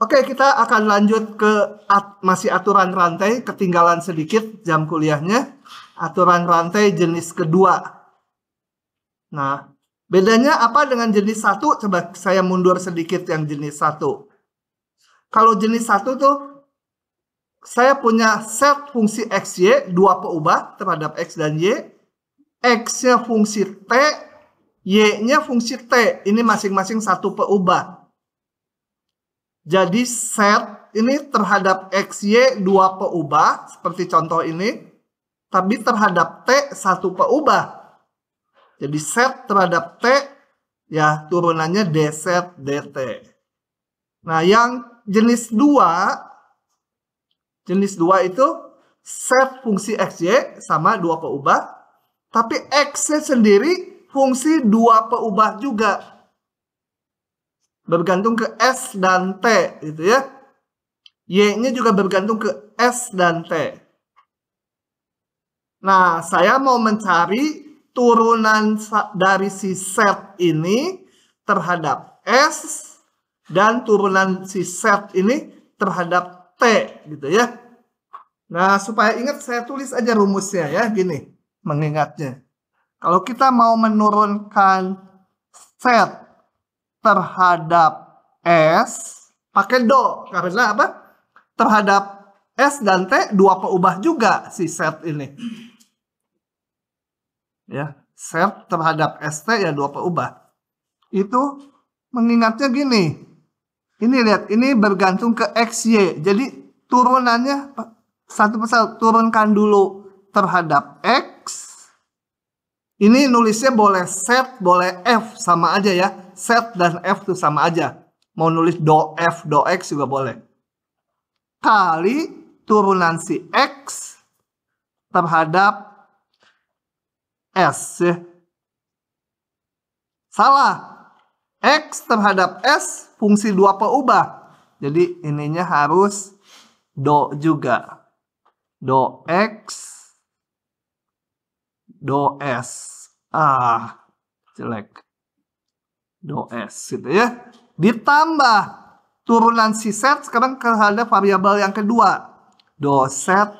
Oke, kita akan lanjut ke masih aturan rantai, ketinggalan sedikit jam kuliahnya. Aturan rantai jenis kedua. Nah, bedanya apa dengan jenis satu? Coba saya mundur sedikit yang jenis satu. Kalau jenis satu tuh, saya punya set fungsi X, Y, dua peubah terhadap X dan Y. X-nya fungsi T, Y-nya fungsi T. Ini masing-masing satu peubah. Jadi set ini terhadap X, Y dua peubah, seperti contoh ini. Tapi terhadap T satu peubah. Jadi set terhadap T, ya turunannya D set DT. Nah yang jenis 2 itu set fungsi X, Y sama dua peubah. Tapi X-nya sendiri fungsi dua peubah juga. Bergantung ke S dan T gitu ya. Y-nya juga bergantung ke S dan T. Nah, saya mau mencari turunan dari si set ini terhadap S dan turunan si set ini terhadap T gitu ya. Nah, supaya ingat saya tulis aja rumusnya ya, gini mengingatnya. Kalau kita mau menurunkan set terhadap S, pakai do. Karena apa? Terhadap S dan T, dua peubah juga si set ini. Ya, set terhadap ST ya dua peubah. Itu mengingatnya gini. Ini lihat, ini bergantung ke X, Y. Jadi turunannya satu persatu turunkan dulu terhadap X. Ini nulisnya boleh set, boleh F, sama aja ya. Set dan F itu sama aja. Mau nulis do F, do X juga boleh. Kali turunan si X terhadap S ya. Salah. X terhadap S fungsi dua peubah. Jadi ininya harus do juga. Do X, do S. Jelek. Do S gitu ya. Ditambah turunan si set sekarang terhadap variabel yang kedua. Do set,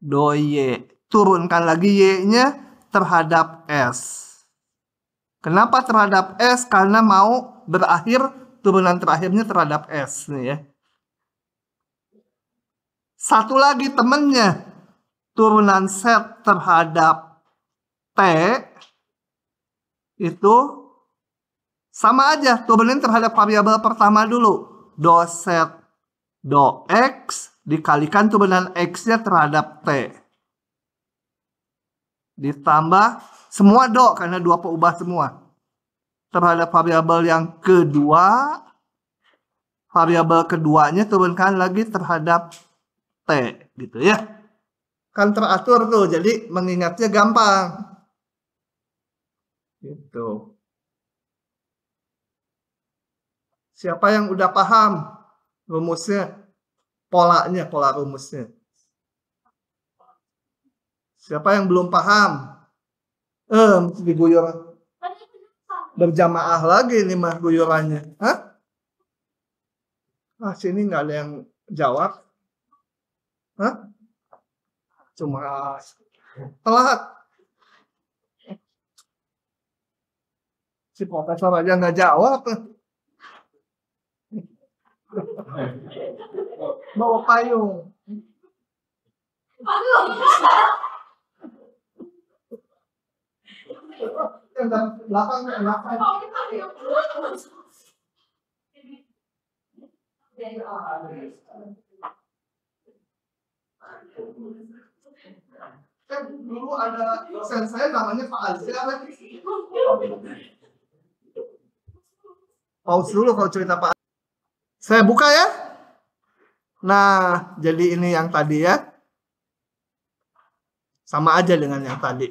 do Y. Turunkan lagi Y-nya terhadap S. Kenapa terhadap S? Karena mau berakhir turunan terakhirnya terhadap S nih ya. Satu lagi temennya, turunan set terhadap T itu sama aja, turunin terhadap variabel pertama dulu. Do set do X dikalikan turunan X-nya terhadap T. Ditambah semua do karena dua peubah semua. Terhadap variabel yang kedua, variabel keduanya turunkan lagi terhadap T gitu ya. Kan teratur tuh, jadi mengingatnya gampang. Gitu. Siapa yang udah paham rumusnya? Polanya, pola rumusnya. Siapa yang belum paham? Mesti diguyur. Berjamaah lagi nih mah guyurannya. Hah? Sini nggak ada yang jawab. Hah? Cuma telat. Si profesor aja nggak jawab. Bawa payung. Yang belakang kenapa? Kan dulu ada dosen saya namanya Pak Azri. Pause dulu kalau cerita Pak. Saya buka ya. Nah, jadi ini yang tadi ya. Sama aja dengan yang tadi.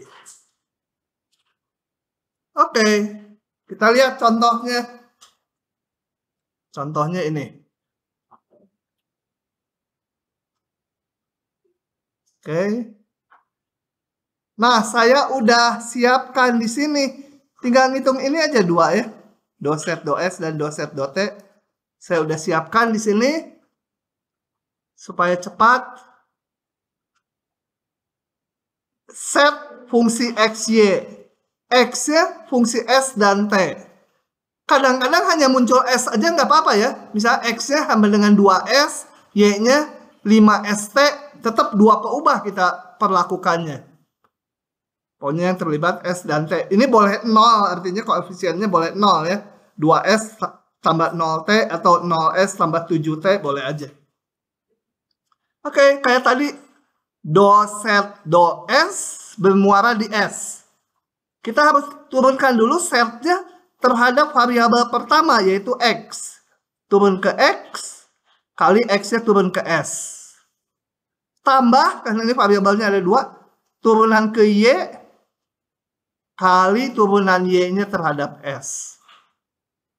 Oke, kita lihat contohnya. Contohnya ini. Oke. Nah, saya udah siapkan di sini. Tinggal ngitung ini aja dua ya. Do set do S dan do set do T. Saya udah siapkan di sini supaya cepat. Set fungsi x, y. X-nya fungsi s dan t. Kadang-kadang hanya muncul s aja nggak apa-apa ya. Misalnya x-nya sama dengan 2s, y-nya 5st, tetap dua peubah kita perlakukannya. Pokoknya yang terlibat s dan t. Ini boleh 0, artinya koefisiennya boleh 0 ya. 2s tambah 0t atau 0s tambah 7t boleh aja. Oke, kayak tadi. Do set do s bermuara di s. Kita harus turunkan dulu setnya terhadap variabel pertama yaitu x. Turun ke x kali x-nya turun ke s. Tambah, karena ini variabelnya ada 2, turunan ke y kali turunan y-nya terhadap s.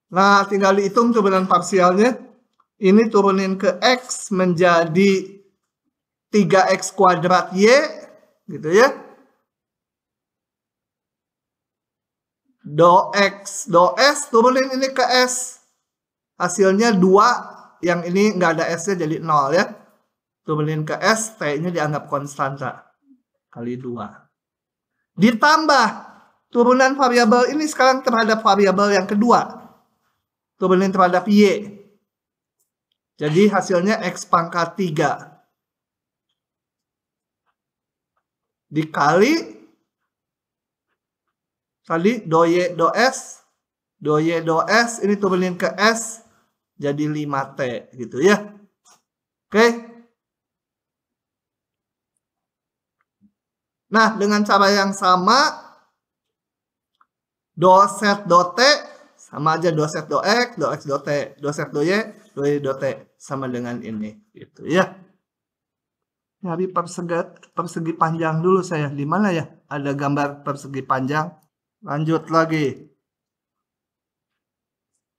Nah, tinggal dihitung turunan parsialnya. Ini turunin ke x menjadi 3x kuadrat y, gitu ya. Do x, do s, turunin ini ke s. Hasilnya 2, yang ini nggak ada s-nya jadi 0 ya. Turunin ke s, t-nya dianggap konstanta. Kali 2. Ditambah, turunan variabel ini sekarang terhadap variabel yang kedua. Turunin terhadap y. Jadi hasilnya x pangkat 3. Dikali tadi do y do s, do y do s, ini turunin ke s jadi 5t gitu ya. Oke. Nah, dengan cara yang sama, do set do t sama aja do set do x do t, do set do y do t sama dengan ini gitu ya. Nyari persegi panjang dulu saya. Di mana ya? Ada gambar persegi panjang. Lanjut lagi.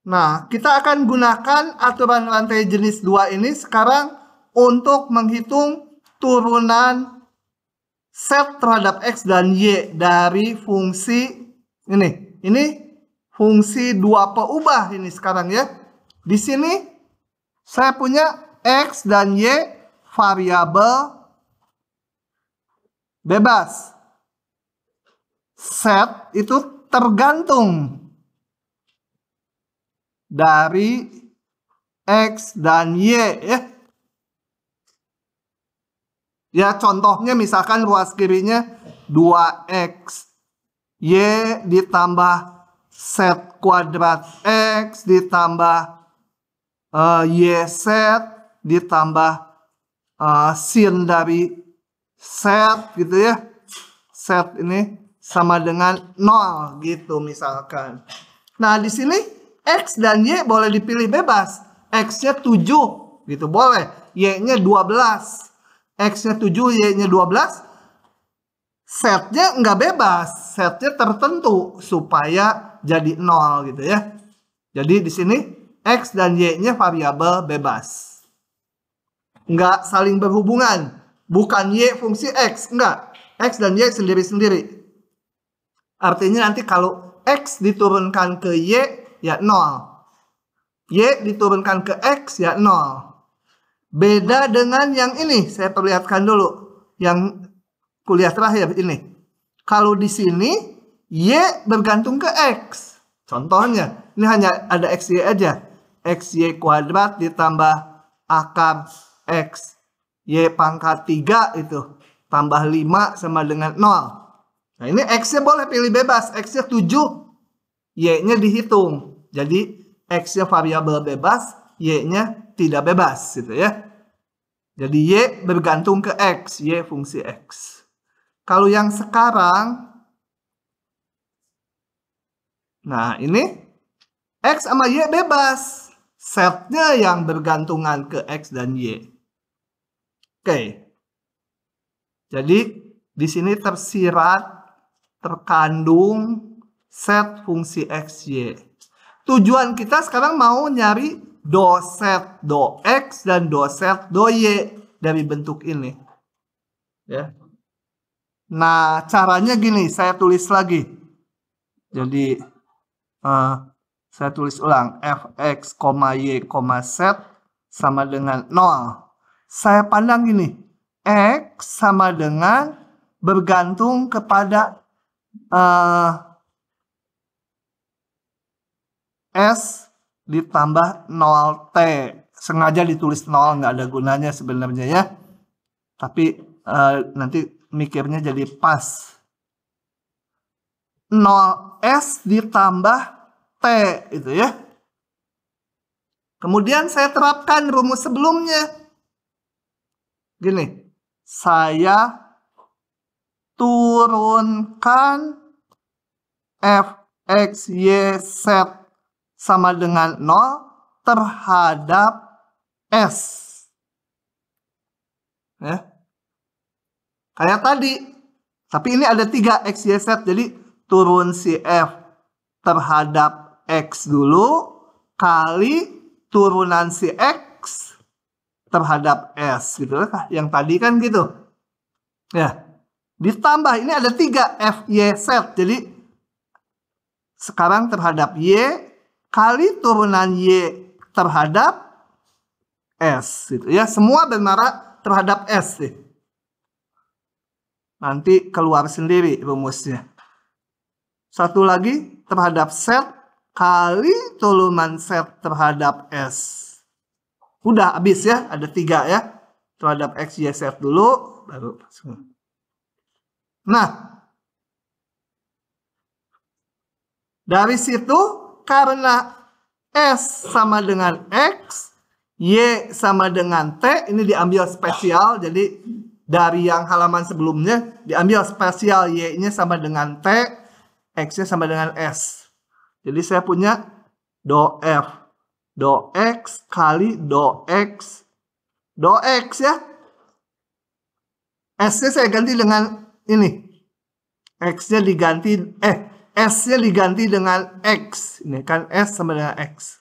Nah, kita akan gunakan aturan rantai jenis 2 ini sekarang untuk menghitung turunan set terhadap x dan y dari fungsi ini. Ini fungsi 2 peubah ini sekarang ya. Di sini saya punya x dan y variabel bebas. Set itu tergantung dari x dan y ya. Ya contohnya misalkan ruas kirinya 2x y ditambah set kuadrat x ditambah y set ditambah sin dari set gitu ya. Set ini sama dengan 0 gitu misalkan. Nah, di sini x dan y boleh dipilih bebas. X-nya 7 gitu boleh. Y-nya 12. X-nya 7, Y-nya 12. Setnya nggak bebas. Setnya tertentu supaya jadi 0 gitu ya. Jadi di sini x dan y-nya variabel bebas. Nggak saling berhubungan. Bukan y fungsi x, enggak. X dan y sendiri-sendiri. Artinya nanti kalau x diturunkan ke y, ya 0. Y diturunkan ke x, ya 0. Beda dengan yang ini. Saya perlihatkan dulu. Yang kuliah terakhir ini. Kalau di sini, y bergantung ke x. Contohnya, ini hanya ada xy aja. Xy kuadrat ditambah akar x y pangkat 3 itu tambah 5 sama dengan 0. Nah ini x-nya boleh pilih bebas. X-nya 7, y-nya dihitung. Jadi x-nya variabel bebas, y-nya tidak bebas gitu ya. Jadi y bergantung ke x, y fungsi x. Kalau yang sekarang, nah ini x sama y bebas. Setnya yang bergantungan ke x dan y. Oke. Jadi di sini tersirat, terkandung set fungsi x, y. Tujuan kita sekarang mau nyari do set do x dan do set do y dari bentuk ini. Ya. Nah, caranya gini, saya tulis lagi. Jadi Saya tulis ulang, fx, y, z sama dengan 0. Saya pandang gini, x sama dengan bergantung kepada S ditambah 0T. Sengaja ditulis 0, nggak ada gunanya sebenarnya ya. Tapi nanti mikirnya jadi pas. 0S ditambah T itu ya. Kemudian saya terapkan rumus sebelumnya. Gini, saya turunkan fx, y, z sama dengan 0 terhadap S. Ya. Kayak tadi. Tapi ini ada 3 X, Y, Z. Jadi turun si F terhadap X dulu kali turunan si X terhadap S. Gitu. Yang tadi kan gitu. Ya. Ditambah ini ada 3 F, Y, Z. Jadi sekarang terhadap Y kali turunan Y terhadap S gitu ya. Semua bermara terhadap S nih. Nanti keluar sendiri rumusnya. Satu lagi terhadap Z kali turunan Z terhadap S. Udah habis ya, ada 3 ya. Terhadap X, Y, Z dulu baru. Nah, dari situ karena S sama dengan X, Y sama dengan T, ini diambil spesial, jadi dari yang halaman sebelumnya diambil spesial, Y-nya sama dengan T, X-nya sama dengan S. Jadi saya punya do F, do X kali do X, do X ya. S-nya saya ganti dengan ini. X-nya diganti, S-nya diganti dengan X. Ini kan S sama dengan X.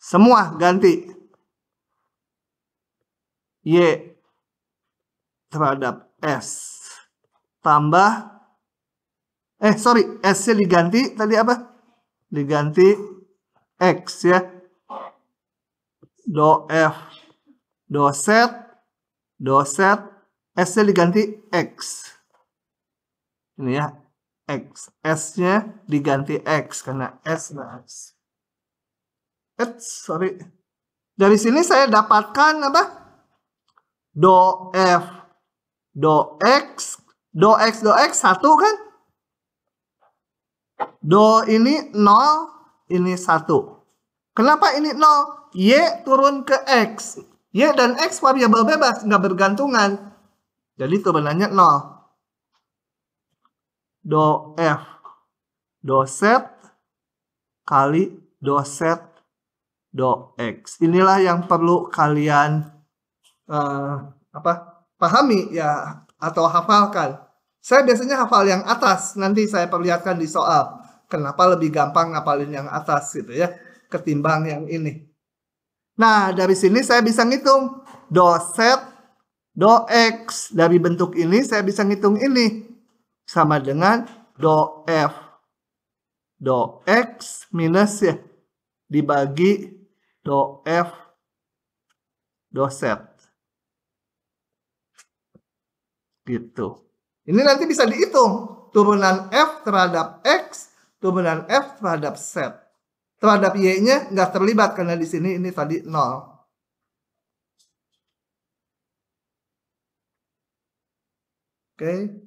Semua ganti. Y terhadap S. Tambah. S-nya diganti. Tadi apa? Diganti X ya. Do F. Do Z. Do Z. S-nya diganti X. Ini ya. X. S-nya diganti X karena S nah X. Dari sini saya dapatkan apa? Do F, do X, do X, do X 1 kan? Do ini 0, ini 1. Kenapa ini 0? Y turun ke X. Y dan X variabel bebas, nggak bergantungan. Jadi turunannya 0. Do F, do Z kali do Z, do X. Inilah yang perlu kalian pahami ya atau hafalkan. Saya biasanya hafal yang atas, nanti saya perlihatkan di soal. Kenapa lebih gampang ngapalin yang atas gitu ya, ketimbang yang ini. Nah, dari sini saya bisa ngitung do Z, do X. Dari bentuk ini saya bisa ngitung ini. Sama dengan do F, do X minus ya, dibagi do F, do Z. Gitu. Ini nanti bisa dihitung. Turunan F terhadap X, turunan F terhadap Z. Terhadap Y-nya nggak terlibat karena di sini ini tadi 0. Oke.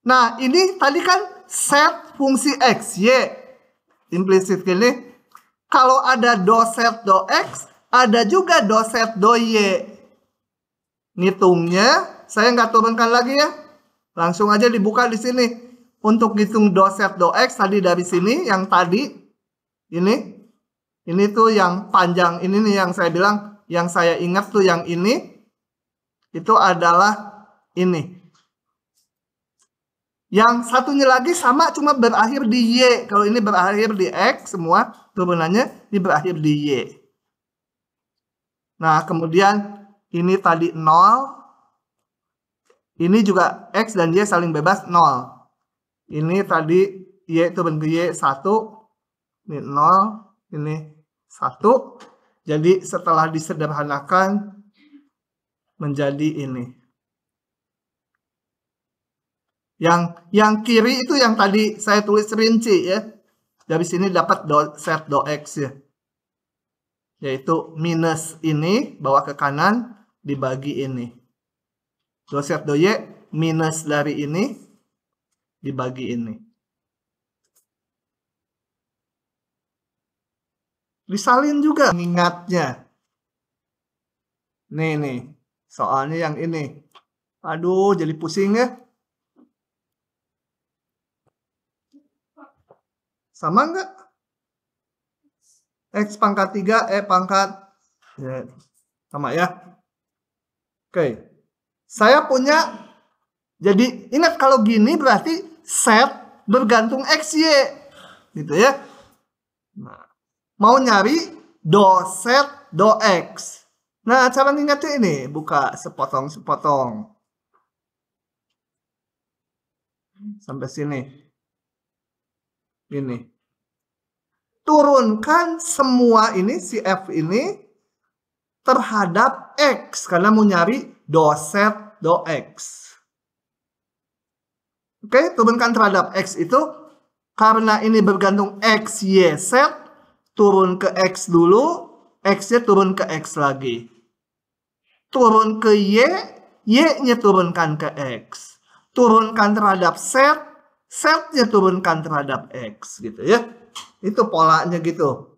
Nah, ini tadi kan set fungsi X, Y. Implisit gini. Kalau ada do set do X, ada juga do set do Y. Ngitungnya, saya nggak turunkan lagi ya. Langsung aja dibuka di sini. Untuk ngitung do set do X, tadi dari sini, yang tadi, ini tuh yang panjang, ini nih yang saya bilang, yang saya ingat tuh yang ini, itu adalah ini. Yang satunya lagi sama cuma berakhir di Y. Kalau ini berakhir di X semua turunannya ini berakhir di Y. Nah kemudian ini tadi 0. Ini juga X dan Y saling bebas 0. Ini tadi Y turun ke Y 1. Ini 0. Ini 1. Jadi setelah disederhanakan menjadi ini. Yang kiri itu yang tadi saya tulis rinci ya. Dari sini dapat set do X ya. Yaitu minus ini bawa ke kanan dibagi ini. Do set do Y minus dari ini dibagi ini. Disalin juga ingatnya. Nih. Soalnya yang ini. Aduh, jadi pusing ya. Sama nggak? X pangkat 3, E pangkat. Ya, sama ya. Oke. Saya punya. Jadi ingat kalau gini berarti set bergantung X, Y. Gitu ya. Nah, mau nyari do set do X. Nah, cara ingatnya ini. Buka sepotong-sepotong. Sampai sini. Ini. Turunkan semua ini, si F ini, terhadap X. Karena mau nyari do set do X. Oke, turunkan terhadap X itu. Karena ini bergantung X, Y, set. Turun ke X dulu. X-nya turun ke X lagi. Turun ke Y. Y-nya turunkan ke X. Turunkan terhadap set. Setnya turunkan terhadap X gitu ya. Itu polanya gitu.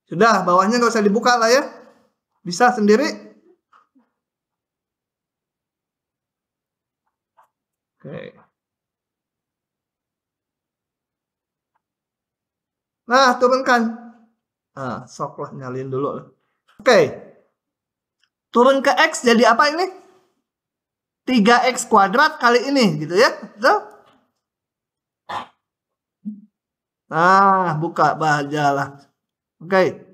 Sudah, bawahnya nggak usah dibuka lah ya. Bisa sendiri. Oke. Nah, turunkan. Nah, sok lah, nyalin dulu. Oke. Turun ke X jadi apa ini? 3X kuadrat kali ini gitu ya. Betul? Nah, buka bahajalah. Oke.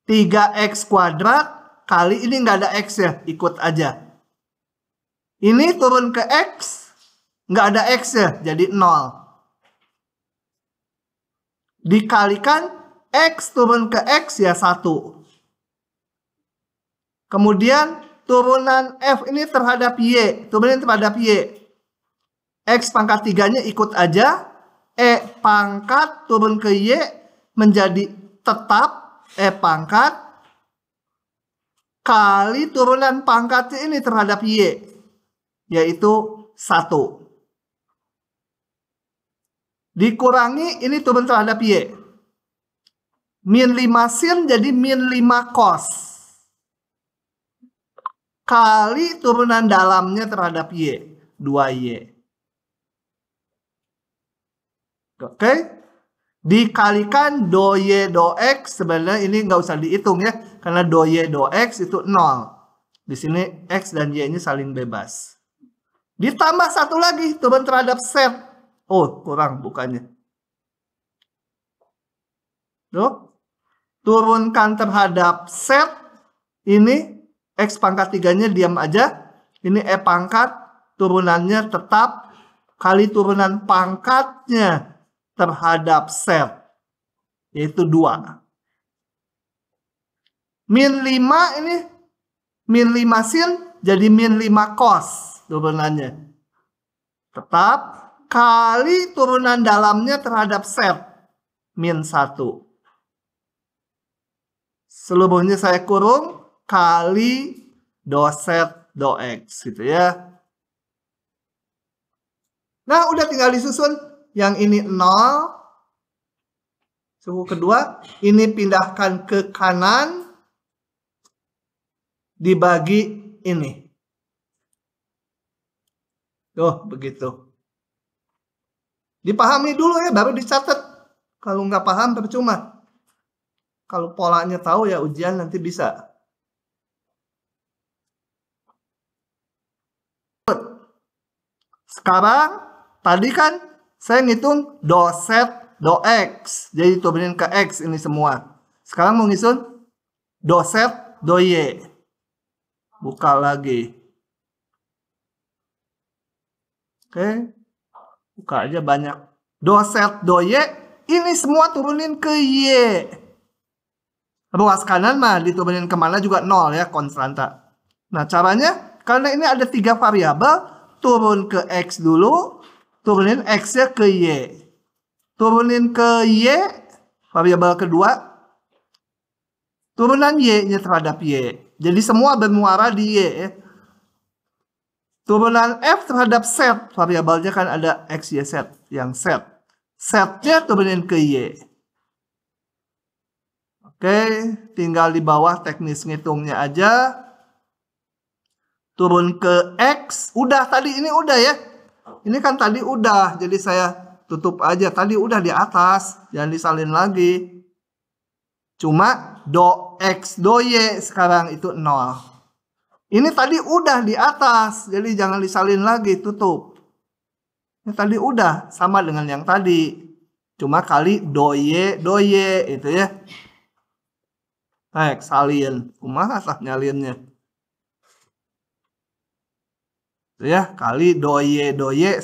3X kuadrat kali ini nggak ada X ya. Ikut aja. Ini turun ke X. Nggak ada X ya. Jadi 0. Dikalikan X turun ke X ya 1. Kemudian turunan F ini terhadap Y. Turunan terhadap Y. X pangkat 3-nya ikut aja. E pangkat turun ke Y menjadi tetap E pangkat. Kali turunan pangkatnya ini terhadap Y. Yaitu 1. Dikurangi ini turun terhadap Y. Min 5 sin jadi min 5 cos. Kali turunan dalamnya terhadap Y. 2Y. Oke. Dikalikan do Y do X. Sebenarnya ini nggak usah dihitung ya. Karena do Y do X itu 0. Di sini X dan Y ini saling bebas. Ditambah satu lagi. Turun terhadap set. Oh, kurang bukannya. Tuh. Turunkan terhadap set. Ini X pangkat 3-nya diam aja. Ini E pangkat. Turunannya tetap. Kali turunan pangkatnya terhadap set. Yaitu 2. Min 5 ini. Min 5 sin. Jadi min 5 cos. Turunannya. Tetap. Kali turunan dalamnya terhadap set. Min 1. Seluruhnya saya kurung. Kali do set do X. Gitu ya. Nah udah tinggal disusun. Yang ini 0. Suku kedua. Ini pindahkan ke kanan. Dibagi ini. Tuh begitu. Dipahami dulu ya. Baru dicatat. Kalau nggak paham percuma. Kalau polanya tahu ya ujian nanti bisa. Sekarang tadi kan saya ngitung do set do X. Jadi turunin ke X ini semua. Sekarang mau ngitung do set do Y. Buka lagi. Oke. Buka aja banyak. Do set do Y. Ini semua turunin ke Y. Ruas kanan mah diturunin kemana juga 0 ya, konstanta. Nah caranya, karena ini ada 3 variabel, turun ke X dulu, turunin X-nya ke Y. Turunin ke Y, variabel kedua, turunan Y-nya terhadap Y. Jadi semua bermuara di Y ya. Turunan F terhadap set, variabelnya kan ada X, Y, Z, yang set. Setnya turunin ke Y. Oke, tinggal di bawah teknis ngitungnya aja. Turun ke X, udah tadi ini udah ya. Ini kan tadi udah, jadi saya tutup aja. Tadi udah di atas, jangan disalin lagi. Cuma do X, do Y sekarang itu 0. Ini tadi udah di atas, jadi jangan disalin lagi, tutup. Ini tadi udah, sama dengan yang tadi. Cuma kali do Y itu ya. Baik, salin. Kumaha sah nyalinnya. Ya, kali do Y 1.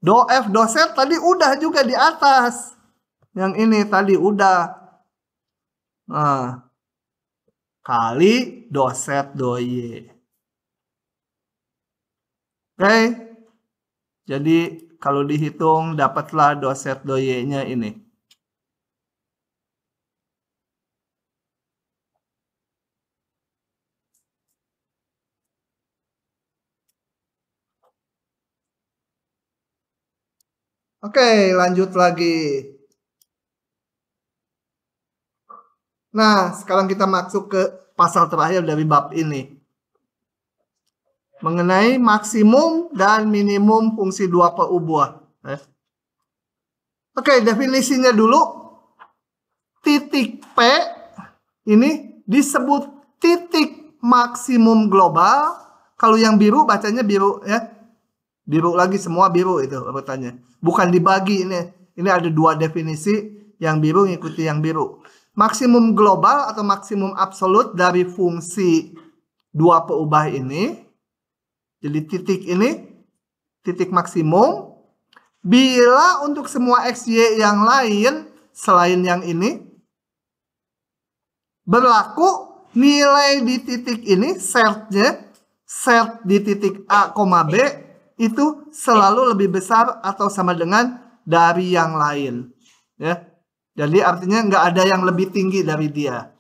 Do F, do Z tadi udah juga di atas. Yang ini tadi udah. Nah, kali do set do Y. Oke. Jadi kalau dihitung dapatlah do set do Y-nya ini. Oke, lanjut lagi. Nah, sekarang kita masuk ke pasal terakhir dari bab ini. Mengenai maksimum dan minimum fungsi 2PU buah. Oke, definisinya dulu. Titik P ini disebut titik maksimum global. Kalau yang biru bacanya biru ya. Biru lagi, semua biru itu urutannya. Bukan dibagi ini. Ini ada 2 definisi, yang biru ngikuti yang biru. Maksimum global atau maksimum absolut dari fungsi 2 peubah ini. Jadi titik ini, titik maksimum. Bila untuk semua X, Y yang lain, selain yang ini, berlaku nilai di titik ini, setnya, set di titik A, B, itu selalu lebih besar atau sama dengan dari yang lain. Ya. Jadi artinya nggak ada yang lebih tinggi dari dia.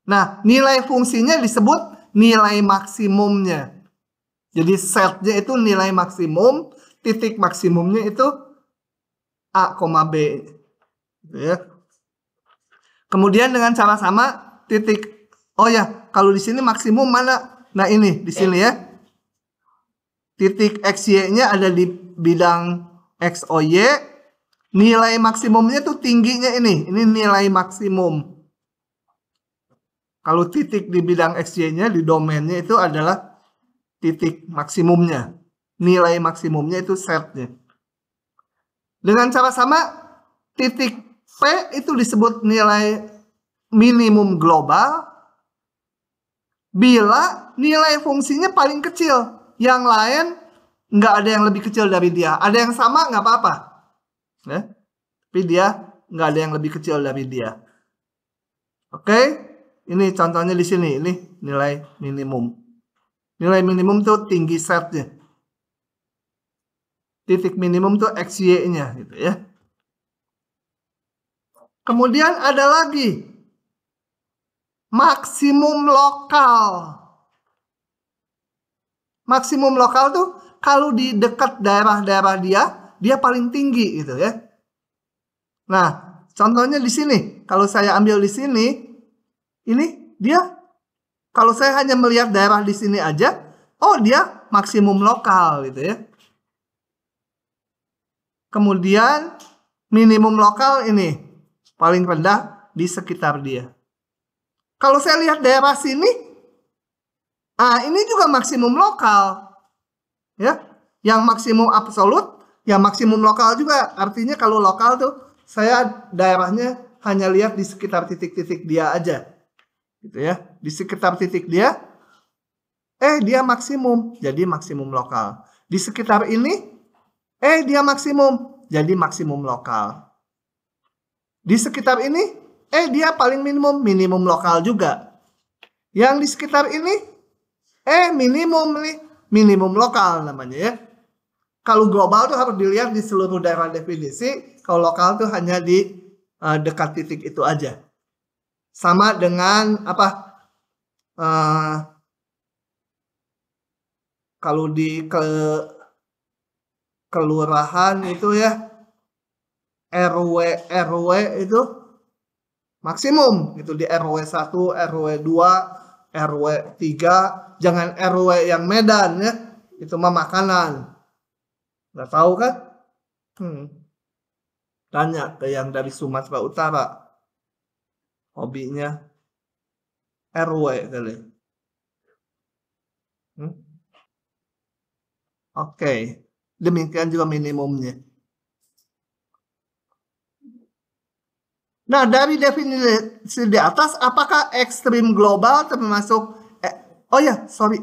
Nah, nilai fungsinya disebut nilai maksimumnya. Jadi setnya itu nilai maksimum, titik maksimumnya itu A, B. Ya. Kemudian dengan cara sama, titik, oh ya, kalau di sini maksimum mana? Nah ini, di sini ya. Titik X, Y-nya ada di bidang X, O, Y. Nilai maksimumnya tuh tingginya ini nilai maksimum. Kalau titik di bidang X, Y-nya, di domainnya itu adalah titik maksimumnya. Nilai maksimumnya itu setnya. Dengan cara sama, titik P itu disebut nilai minimum global. Bila nilai fungsinya paling kecil. Yang lain nggak ada yang lebih kecil dari dia. Ada yang sama nggak apa-apa. Ya? Tapi dia nggak ada yang lebih kecil dari dia. Oke, ini contohnya di sini. Ini nilai minimum. Nilai minimum tuh tinggi setnya. Titik minimum tuh XY-nya gitu ya. Kemudian ada lagi maksimum lokal. Maksimum lokal tuh kalau di dekat daerah-daerah dia paling tinggi gitu ya. Nah, contohnya di sini. Kalau saya ambil di sini, ini dia kalau saya hanya melihat daerah di sini aja, oh dia maksimum lokal gitu ya. Kemudian minimum lokal ini paling rendah di sekitar dia. Kalau saya lihat daerah sini, ini juga maksimum lokal. Ya, yang maksimum absolut, yang maksimum lokal juga. Artinya kalau lokal tuh saya daerahnya hanya lihat di sekitar titik-titik dia aja. Gitu ya. Di sekitar titik dia dia maksimum, jadi maksimum lokal. Di sekitar ini, dia maksimum, jadi maksimum lokal. Di sekitar ini, dia paling minimum, minimum lokal juga. Yang di sekitar ini, minimum nih, minimum lokal namanya ya. Kalau global tuh harus dilihat di seluruh daerah definisi, kalau lokal tuh hanya di dekat titik itu aja. Sama dengan apa? Kalau di kelurahan itu ya, RW itu maksimum gitu, di RW 1, RW 2, RW 3, jangan RW yang Medan ya, itu mah makanan. Nggak tahu kan? Tanya ke yang dari Sumatera Utara, hobinya RW kali. Oke, demikian juga minimumnya. Nah, dari definisi di atas, apakah ekstrim global termasuk oh ya, sorry,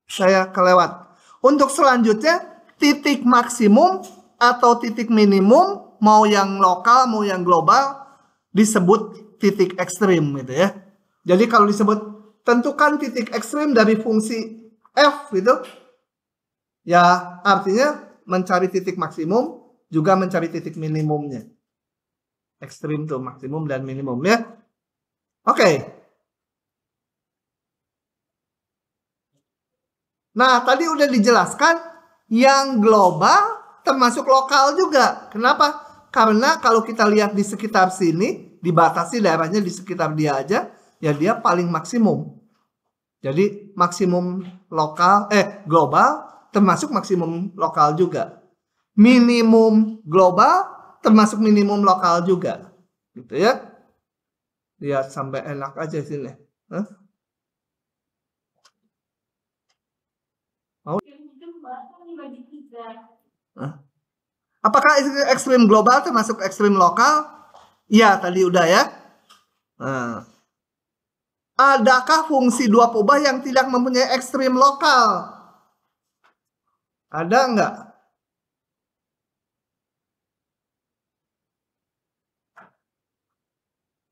saya kelewat. Untuk selanjutnya, titik maksimum atau titik minimum, mau yang lokal, mau yang global, disebut titik ekstrim gitu ya. Jadi kalau disebut, tentukan titik ekstrim dari fungsi f gitu, ya artinya mencari titik maksimum, juga mencari titik minimumnya. Ekstrim tuh maksimum dan minimum ya. Oke. Nah, tadi udah dijelaskan yang global termasuk lokal juga. Kenapa? Karena kalau kita lihat di sekitar sini, dibatasi daerahnya di sekitar dia aja, ya dia paling maksimum. Jadi maksimum lokal, global termasuk maksimum lokal juga. Minimum global termasuk minimum lokal juga. Gitu ya. Lihat sampai enak aja sini. Apakah ekstrim global termasuk ekstrim lokal? Iya, tadi udah ya. Adakah fungsi dua peubah yang tidak mempunyai ekstrim lokal? Ada enggak?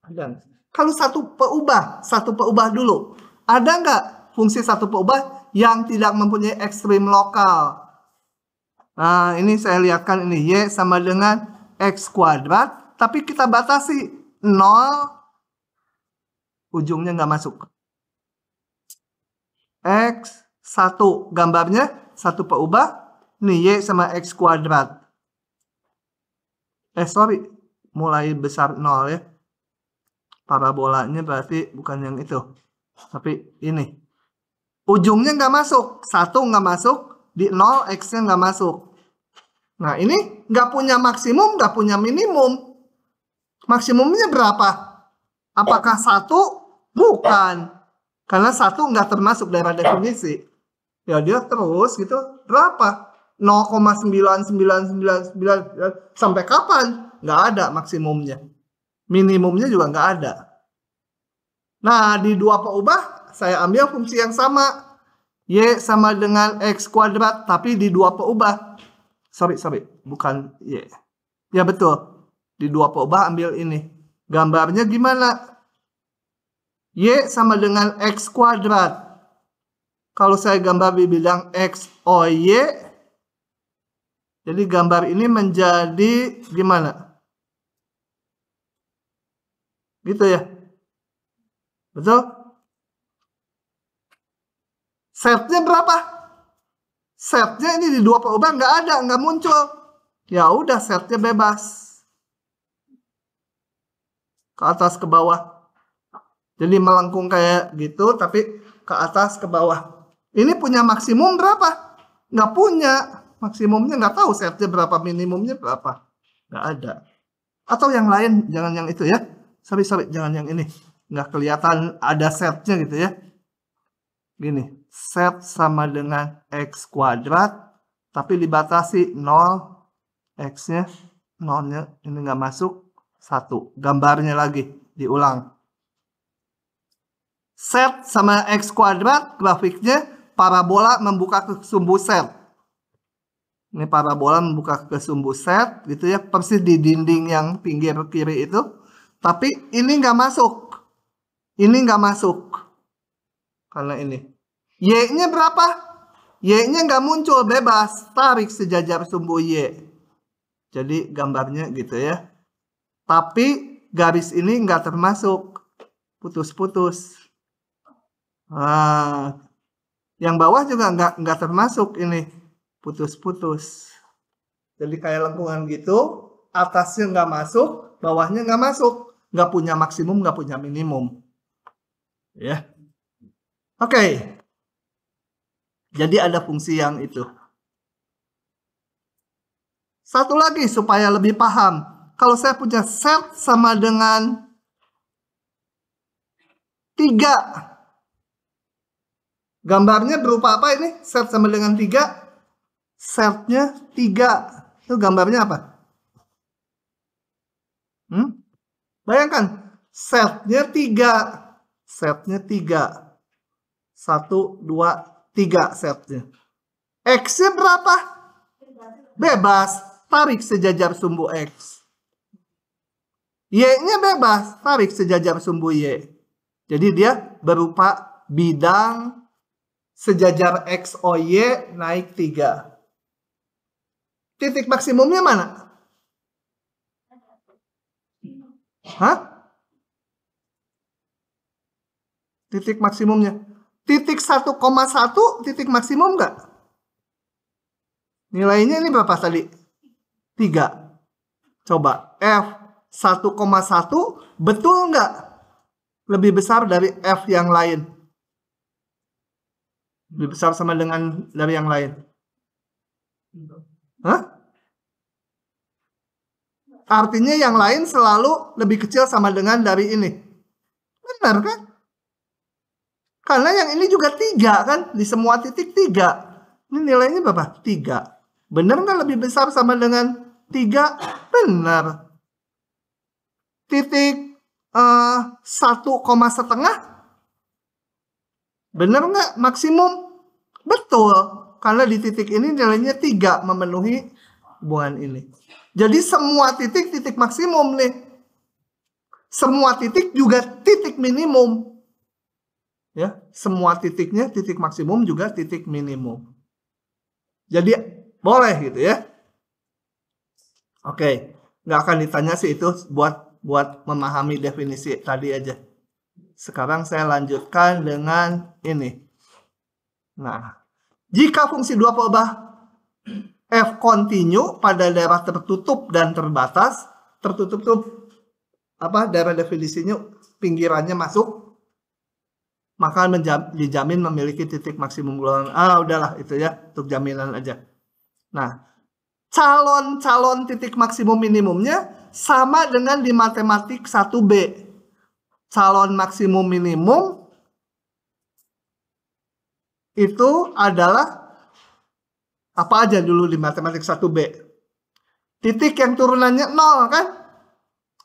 Ada. Kalau satu peubah dulu. Ada enggak fungsi satu peubah yang tidak mempunyai ekstrim lokal? Nah, ini saya lihatkan ini, Y sama dengan X kuadrat, tapi kita batasi 0, ujungnya nggak masuk. X 1, gambarnya satu peubah, ini Y sama X kuadrat. Sorry, mulai besar 0 ya. Parabolanya berarti bukan yang itu, tapi ini. Ujungnya nggak masuk, 1 nggak masuk, di 0 X-nya nggak masuk. Nah, ini nggak punya maksimum, nggak punya minimum. Maksimumnya berapa? Apakah 1? Bukan. Karena 1 nggak termasuk daerah definisi. Ya dia terus gitu. Berapa? 0,9999 sampai kapan? Nggak ada maksimumnya. Minimumnya juga nggak ada. Nah, di dua peubah, saya ambil fungsi yang sama. Y sama dengan X kuadrat, tapi di dua peubah. Sorry, bukan Y. Ya betul, di dua peubah ambil ini. Gambarnya gimana? Y sama dengan X kuadrat. Kalau saya gambar di bidang X, O, Y. Jadi gambar ini menjadi gimana? Gitu ya. Betul? Setnya berapa? Setnya ini di dua peubah nggak ada, nggak muncul. Ya udah, setnya bebas. Ke atas ke bawah. Jadi melengkung kayak gitu, tapi ke atas ke bawah. Ini punya maksimum berapa? Nggak punya. Maksimumnya nggak tahu, setnya berapa, minimumnya berapa. Nggak ada. Atau yang lain, jangan yang itu ya. Sorry, jangan yang ini. Nggak kelihatan ada setnya gitu ya. Gini, set sama dengan X kuadrat, tapi dibatasi 0, X-nya, 0-nya ini nggak masuk, 1. Gambarnya lagi, diulang. Set sama X kuadrat, grafiknya parabola membuka ke sumbu set. Ini parabola membuka ke sumbu set gitu ya, persis di dinding yang pinggir kiri itu. Tapi ini nggak masuk. Ini nggak masuk. Karena ini. Y-nya berapa? Y-nya nggak muncul, bebas. Tarik sejajar sumbu Y. Jadi gambarnya gitu ya. Tapi garis ini nggak termasuk. Putus-putus. Nah, yang bawah juga nggak termasuk ini. Putus-putus. Jadi kayak lengkungan gitu. Atasnya nggak masuk, bawahnya nggak masuk. Nggak punya maksimum, nggak punya minimum. Ya. Oke. Jadi ada fungsi yang itu. Satu lagi supaya lebih paham. Kalau saya punya set sama dengan 3. Gambarnya berupa apa ini? Set sama dengan 3. Setnya 3. Itu gambarnya apa? Bayangkan. Setnya 3. Setnya 3. 1, 2, 3 setnya. X-nya berapa? Bebas. Tarik sejajar sumbu X. Y-nya bebas. Tarik sejajar sumbu Y. Jadi dia berupa bidang sejajar X, O, Y naik 3. Titik maksimumnya mana? Hah? Titik maksimumnya. Titik 1,1 titik maksimum nggak? Nilainya ini berapa tadi? 3. Coba F 1,1 betul nggak? Lebih besar dari F yang lain. Lebih besar sama dengan dari yang lain. Hah? Artinya yang lain selalu lebih kecil sama dengan dari ini. Benar kan? Karena yang ini juga 3 kan? Di semua titik 3. Ini nilainya berapa? 3. Benar nggak lebih besar sama dengan 3? Benar. Titik 1,5? Benar nggak maksimum? Betul. Karena di titik ini nilainya 3 memenuhi hubungan ini. Jadi semua titik maksimum nih. Semua titik juga titik minimum. Ya, semua titiknya titik maksimum juga titik minimum. Jadi boleh gitu ya. Oke, nggak akan ditanya sih itu buat memahami definisi tadi aja. Sekarang saya lanjutkan dengan ini. Nah, jika fungsi dua peubah f kontinu pada daerah tertutup dan terbatas, tertutup tuh apa? Daerah definisinya pinggirannya masuk, maka dijamin memiliki titik maksimum gelombang. Udahlah itu ya, untuk jaminan aja. Nah, calon titik maksimum minimumnya sama dengan di matematik 1B. Calon maksimum minimum itu adalah apa aja dulu di matematik 1B? Titik yang turunannya 0 kan?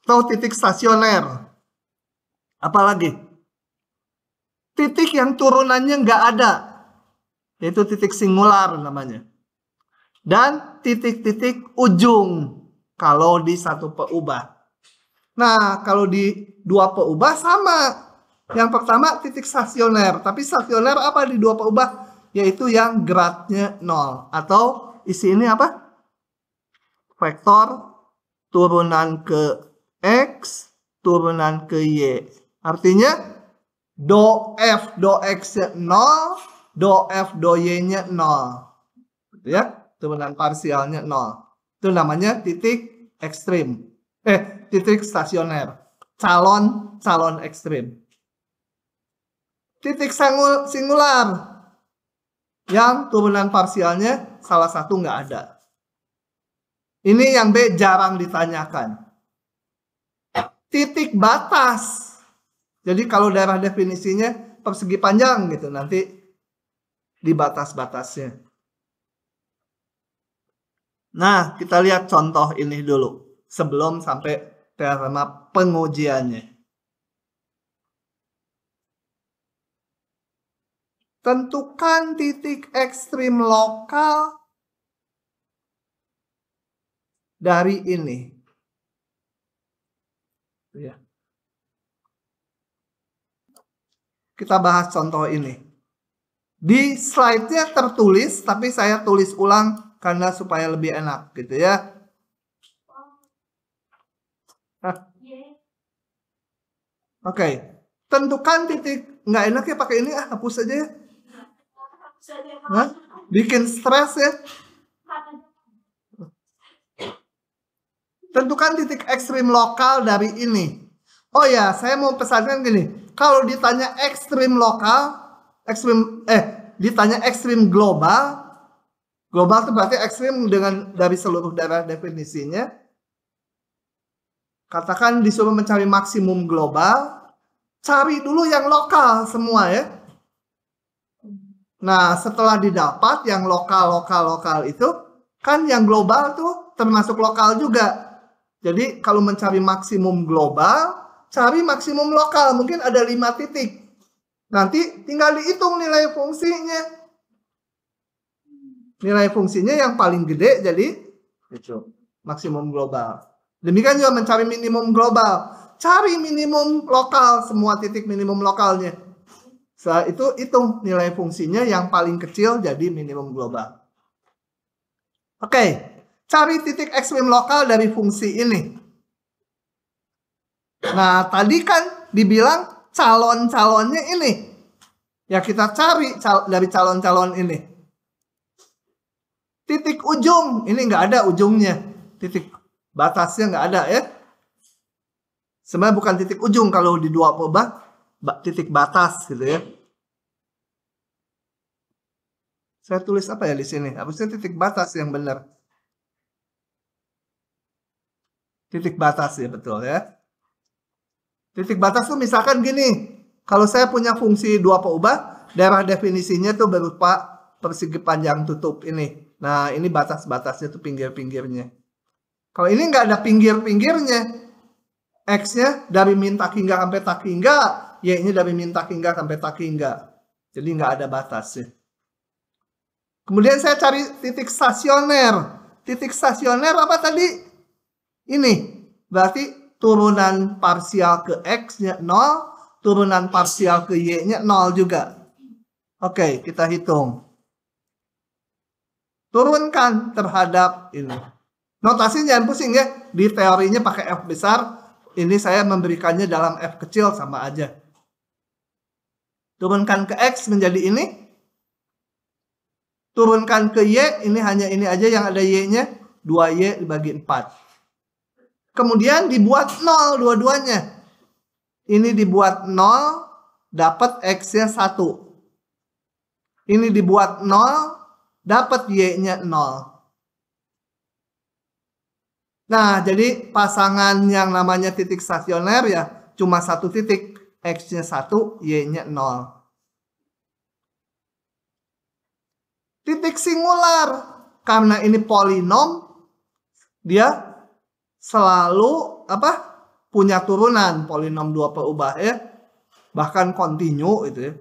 Atau titik stasioner. Apalagi? Titik yang turunannya nggak ada, yaitu titik singular namanya. Dan titik-titik ujung kalau di satu peubah. Nah, kalau di dua peubah sama. Yang pertama titik stasioner, tapi stasioner apa di dua peubah? Yaitu yang gradnya 0. Atau isi ini apa? Vektor turunan ke X, turunan ke Y. Artinya do F, do X-nya 0, do F, do Y-nya 0. Gitu ya, turunan parsialnya 0. Itu namanya titik ekstrim. Titik stasioner. Calon ekstrim. Titik singular. Yang turunan parsialnya salah satu nggak ada. Ini yang B jarang ditanyakan. Titik batas. Jadi kalau daerah definisinya persegi panjang gitu, nanti di batas-batasnya. Nah, kita lihat contoh ini dulu sebelum sampai teorema pengujiannya. Tentukan titik ekstrim lokal dari ini. Ya. Kita bahas contoh ini. Di slide-nya tertulis, tapi saya tulis ulang karena supaya lebih enak gitu ya. Oke. Tentukan titik, nggak enak ya pakai ini, hapus aja ya. Hah? Bikin stres ya. Tentukan titik ekstrim lokal dari ini. Oh ya, saya mau pesankan gini. Kalau ditanya ekstrim lokal, ditanya ekstrim global, global itu berarti ekstrim dengan dari seluruh daerah definisinya. Katakan disuruh mencari maksimum global, cari dulu yang lokal semua ya. Nah, setelah didapat yang lokal itu, kan yang global tuh termasuk lokal juga. Jadi kalau mencari maksimum global, cari maksimum lokal. Mungkin ada 5 titik. Nanti tinggal dihitung nilai fungsinya. Nilai fungsinya yang paling gede jadi itu maksimum global. Demikian juga mencari minimum global. Cari minimum lokal, semua titik minimum lokalnya. Setelah itu hitung nilai fungsinya yang paling kecil jadi minimum global. Oke, cari titik ekstrim lokal dari fungsi ini. Nah, tadi kan dibilang calon-calonnya ini. Ya kita cari dari calon-calon ini. Titik ujung, ini nggak ada ujungnya. Titik batasnya nggak ada ya. Sebenarnya bukan titik ujung kalau di dua perubahan. Titik batas gitu ya. Saya tulis apa ya di sini? Harusnya titik batas yang benar. Titik batas ya betul ya. Titik batas tuh misalkan gini. Kalau saya punya fungsi dua peubah, daerah definisinya tuh berupa persegi panjang tutup ini. Nah ini batas-batasnya tuh pinggir-pinggirnya. Kalau ini nggak ada pinggir-pinggirnya. X-nya dari min tak hingga sampai tak hingga, Y-nya dari min tak hingga sampai tak hingga. Jadi nggak ada batasnya. Kemudian saya cari titik stasioner. Titik stasioner apa tadi? Ini. Berarti turunan parsial ke X-nya 0, turunan parsial ke Y-nya 0 juga. Oke, kita hitung. Turunkan terhadap ini. Notasinya jangan pusing ya. Di teorinya pakai F besar. Ini saya memberikannya dalam F kecil sama aja. Turunkan ke X menjadi ini. Turunkan ke Y, ini hanya ini aja yang ada Y-nya. 2Y dibagi 4. Kemudian dibuat 0 dua-duanya. Ini dibuat 0, dapat X-nya 1. Ini dibuat 0, dapat Y-nya 0. Nah, jadi pasangan yang namanya titik stasioner ya cuma satu titik. X-nya 1, Y-nya 0. Titik singular. Karena ini polinom, dia selalu punya turunan. Polinom dua peubah ya. Bahkan kontinu itu ya.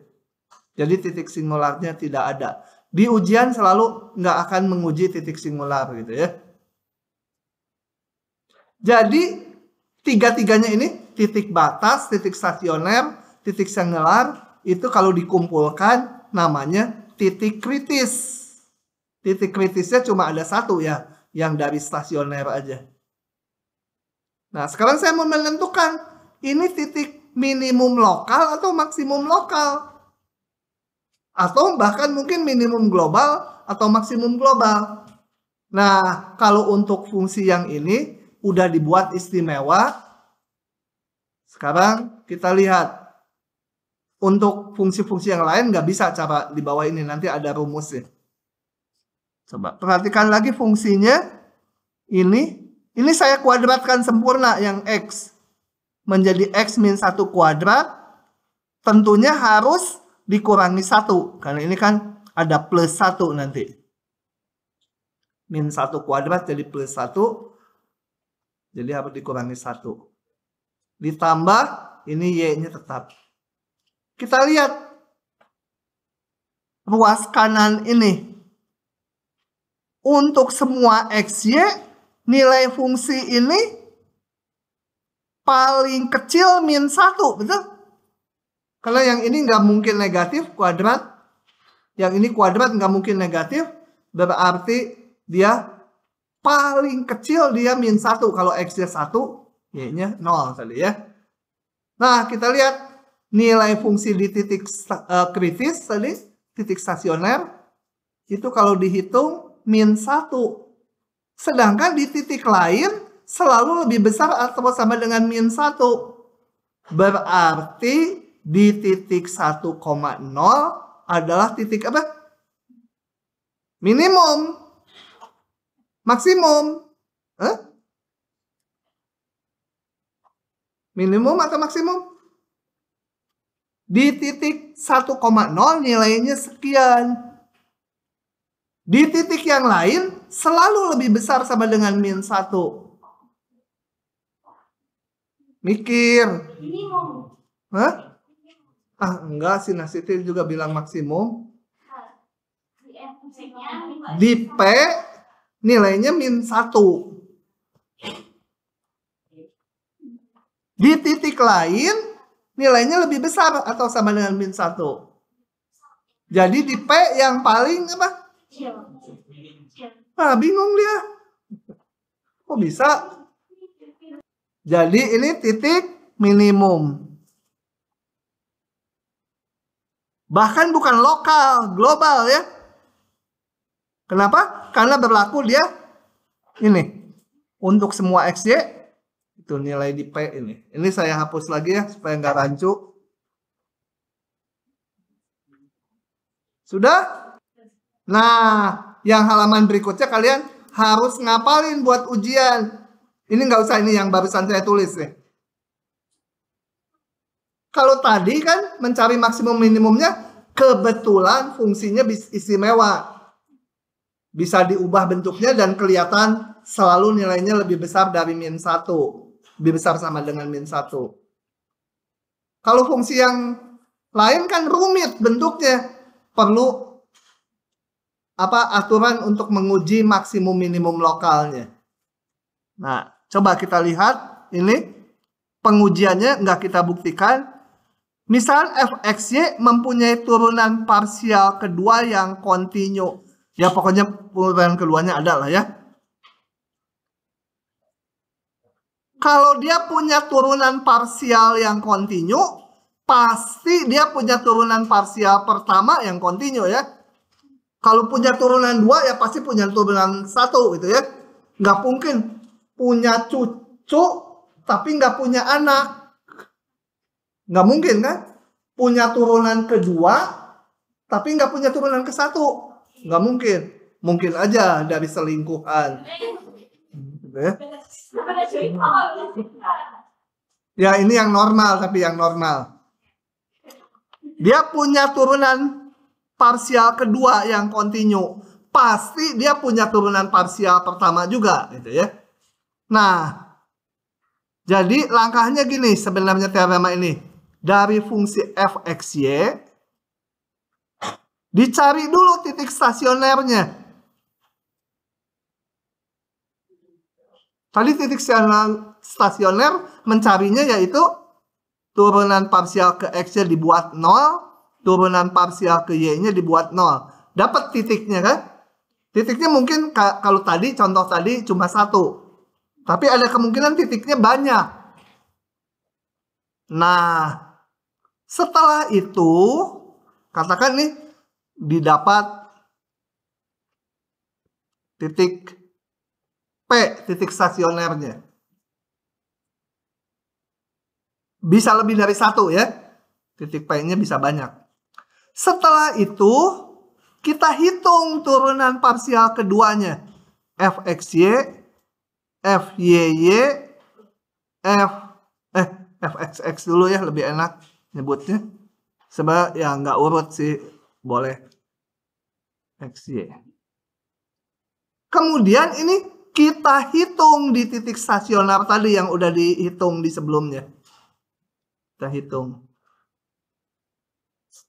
Jadi titik singularnya tidak ada. Di ujian selalu nggak akan menguji titik singular gitu ya. Jadi tiga-tiganya ini titik batas, titik stasioner, titik singular itu kalau dikumpulkan namanya titik kritis. Titik kritisnya cuma ada satu ya, yang dari stasioner aja. Nah sekarang saya mau menentukan ini titik minimum lokal atau maksimum lokal. Atau bahkan mungkin minimum global atau maksimum global. Nah kalau untuk fungsi yang ini udah dibuat istimewa. Sekarang kita lihat. Untuk fungsi-fungsi yang lain nggak bisa cara di bawah ini. Nanti ada rumusnya. Coba perhatikan lagi fungsinya. Ini saya kuadratkan sempurna yang X. Menjadi X min 1 kuadrat. Tentunya harus dikurangi 1. Karena ini kan ada plus 1 nanti. Min 1 kuadrat jadi plus 1. Jadi harus dikurangi 1. Ditambah ini Y-nya tetap. Kita lihat. ruas kanan ini. Untuk semua XY, nilai fungsi ini paling kecil min 1, betul? Karena yang ini nggak mungkin negatif, kuadrat. Yang ini kuadrat nggak mungkin negatif, berarti dia paling kecil dia min 1. Kalau X-nya 1, Y-nya 0 tadi ya. Nah, kita lihat nilai fungsi di titik kritis tadi, titik stasioner, itu kalau dihitung min 1. Sedangkan di titik lain selalu lebih besar atau sama dengan min 1. Berarti di titik 1,0 adalah titik apa? Minimum. Maksimum. Minimum atau maksimum? Di titik 1,0 nilainya sekian. Di titik yang lain selalu lebih besar sama dengan min 1. Mikir. Hah? Enggak, si Nasiti juga bilang maksimum. Di P nilainya min 1. Di titik lain nilainya lebih besar atau sama dengan min 1. Jadi di P yang paling apa? Bingung dia. Kok bisa? Jadi ini titik minimum. Bahkan bukan lokal, global ya. Kenapa? Karena berlaku dia ini. Untuk semua XY, itu nilai di P ini. Ini saya hapus lagi ya, supaya nggak rancu. Sudah? Nah, yang halaman berikutnya kalian harus ngapalin buat ujian. Ini nggak usah, ini yang barusan saya tulis ya. Kalau tadi kan mencari maksimum minimumnya, kebetulan fungsinya istimewa. Bisa diubah bentuknya dan kelihatan selalu nilainya lebih besar dari min 1. Lebih besar sama dengan min 1. Kalau fungsi yang lain kan rumit bentuknya. Perlu aturan untuk menguji maksimum minimum lokalnya. Nah, coba kita lihat ini pengujiannya nggak kita buktikan. Misal fxy mempunyai turunan parsial kedua yang kontinu. Ya pokoknya turunan keduanya ada lah ya. Kalau dia punya turunan parsial yang kontinu, pasti dia punya turunan parsial pertama yang kontinu ya. Kalau punya turunan 2 ya pasti punya turunan 1 gitu ya. Nggak mungkin punya cucu tapi nggak punya anak. Nggak mungkin kan? Punya turunan kedua tapi nggak punya turunan ke 1. Nggak mungkin. Mungkin aja dari selingkuhan. Gitu ya. Ya ini yang normal, tapi yang normal. Dia punya turunan parsial kedua yang kontinu, pasti dia punya turunan parsial pertama juga gitu ya. Nah, jadi langkahnya gini sebenarnya teorema ini. Dari fungsi fxy dicari dulu titik stasionernya. Tadi titik stasioner mencarinya yaitu turunan parsial ke x-nya dibuat 0, turunan parsial ke y-nya dibuat 0. Dapat titiknya kan? Titiknya mungkin kalau tadi, contoh tadi cuma 1. Tapi ada kemungkinan titiknya banyak. Nah, setelah itu, katakan nih, didapat titik P, titik stasionernya. Bisa lebih dari 1 ya. Titik P-nya bisa banyak. Setelah itu, kita hitung turunan parsial keduanya. fxy, fyy, fxx dulu ya, lebih enak nyebutnya. Sebab ya nggak urut sih, boleh. xy. Kemudian ini kita hitung di titik stasioner tadi yang udah dihitung di sebelumnya. Kita hitung.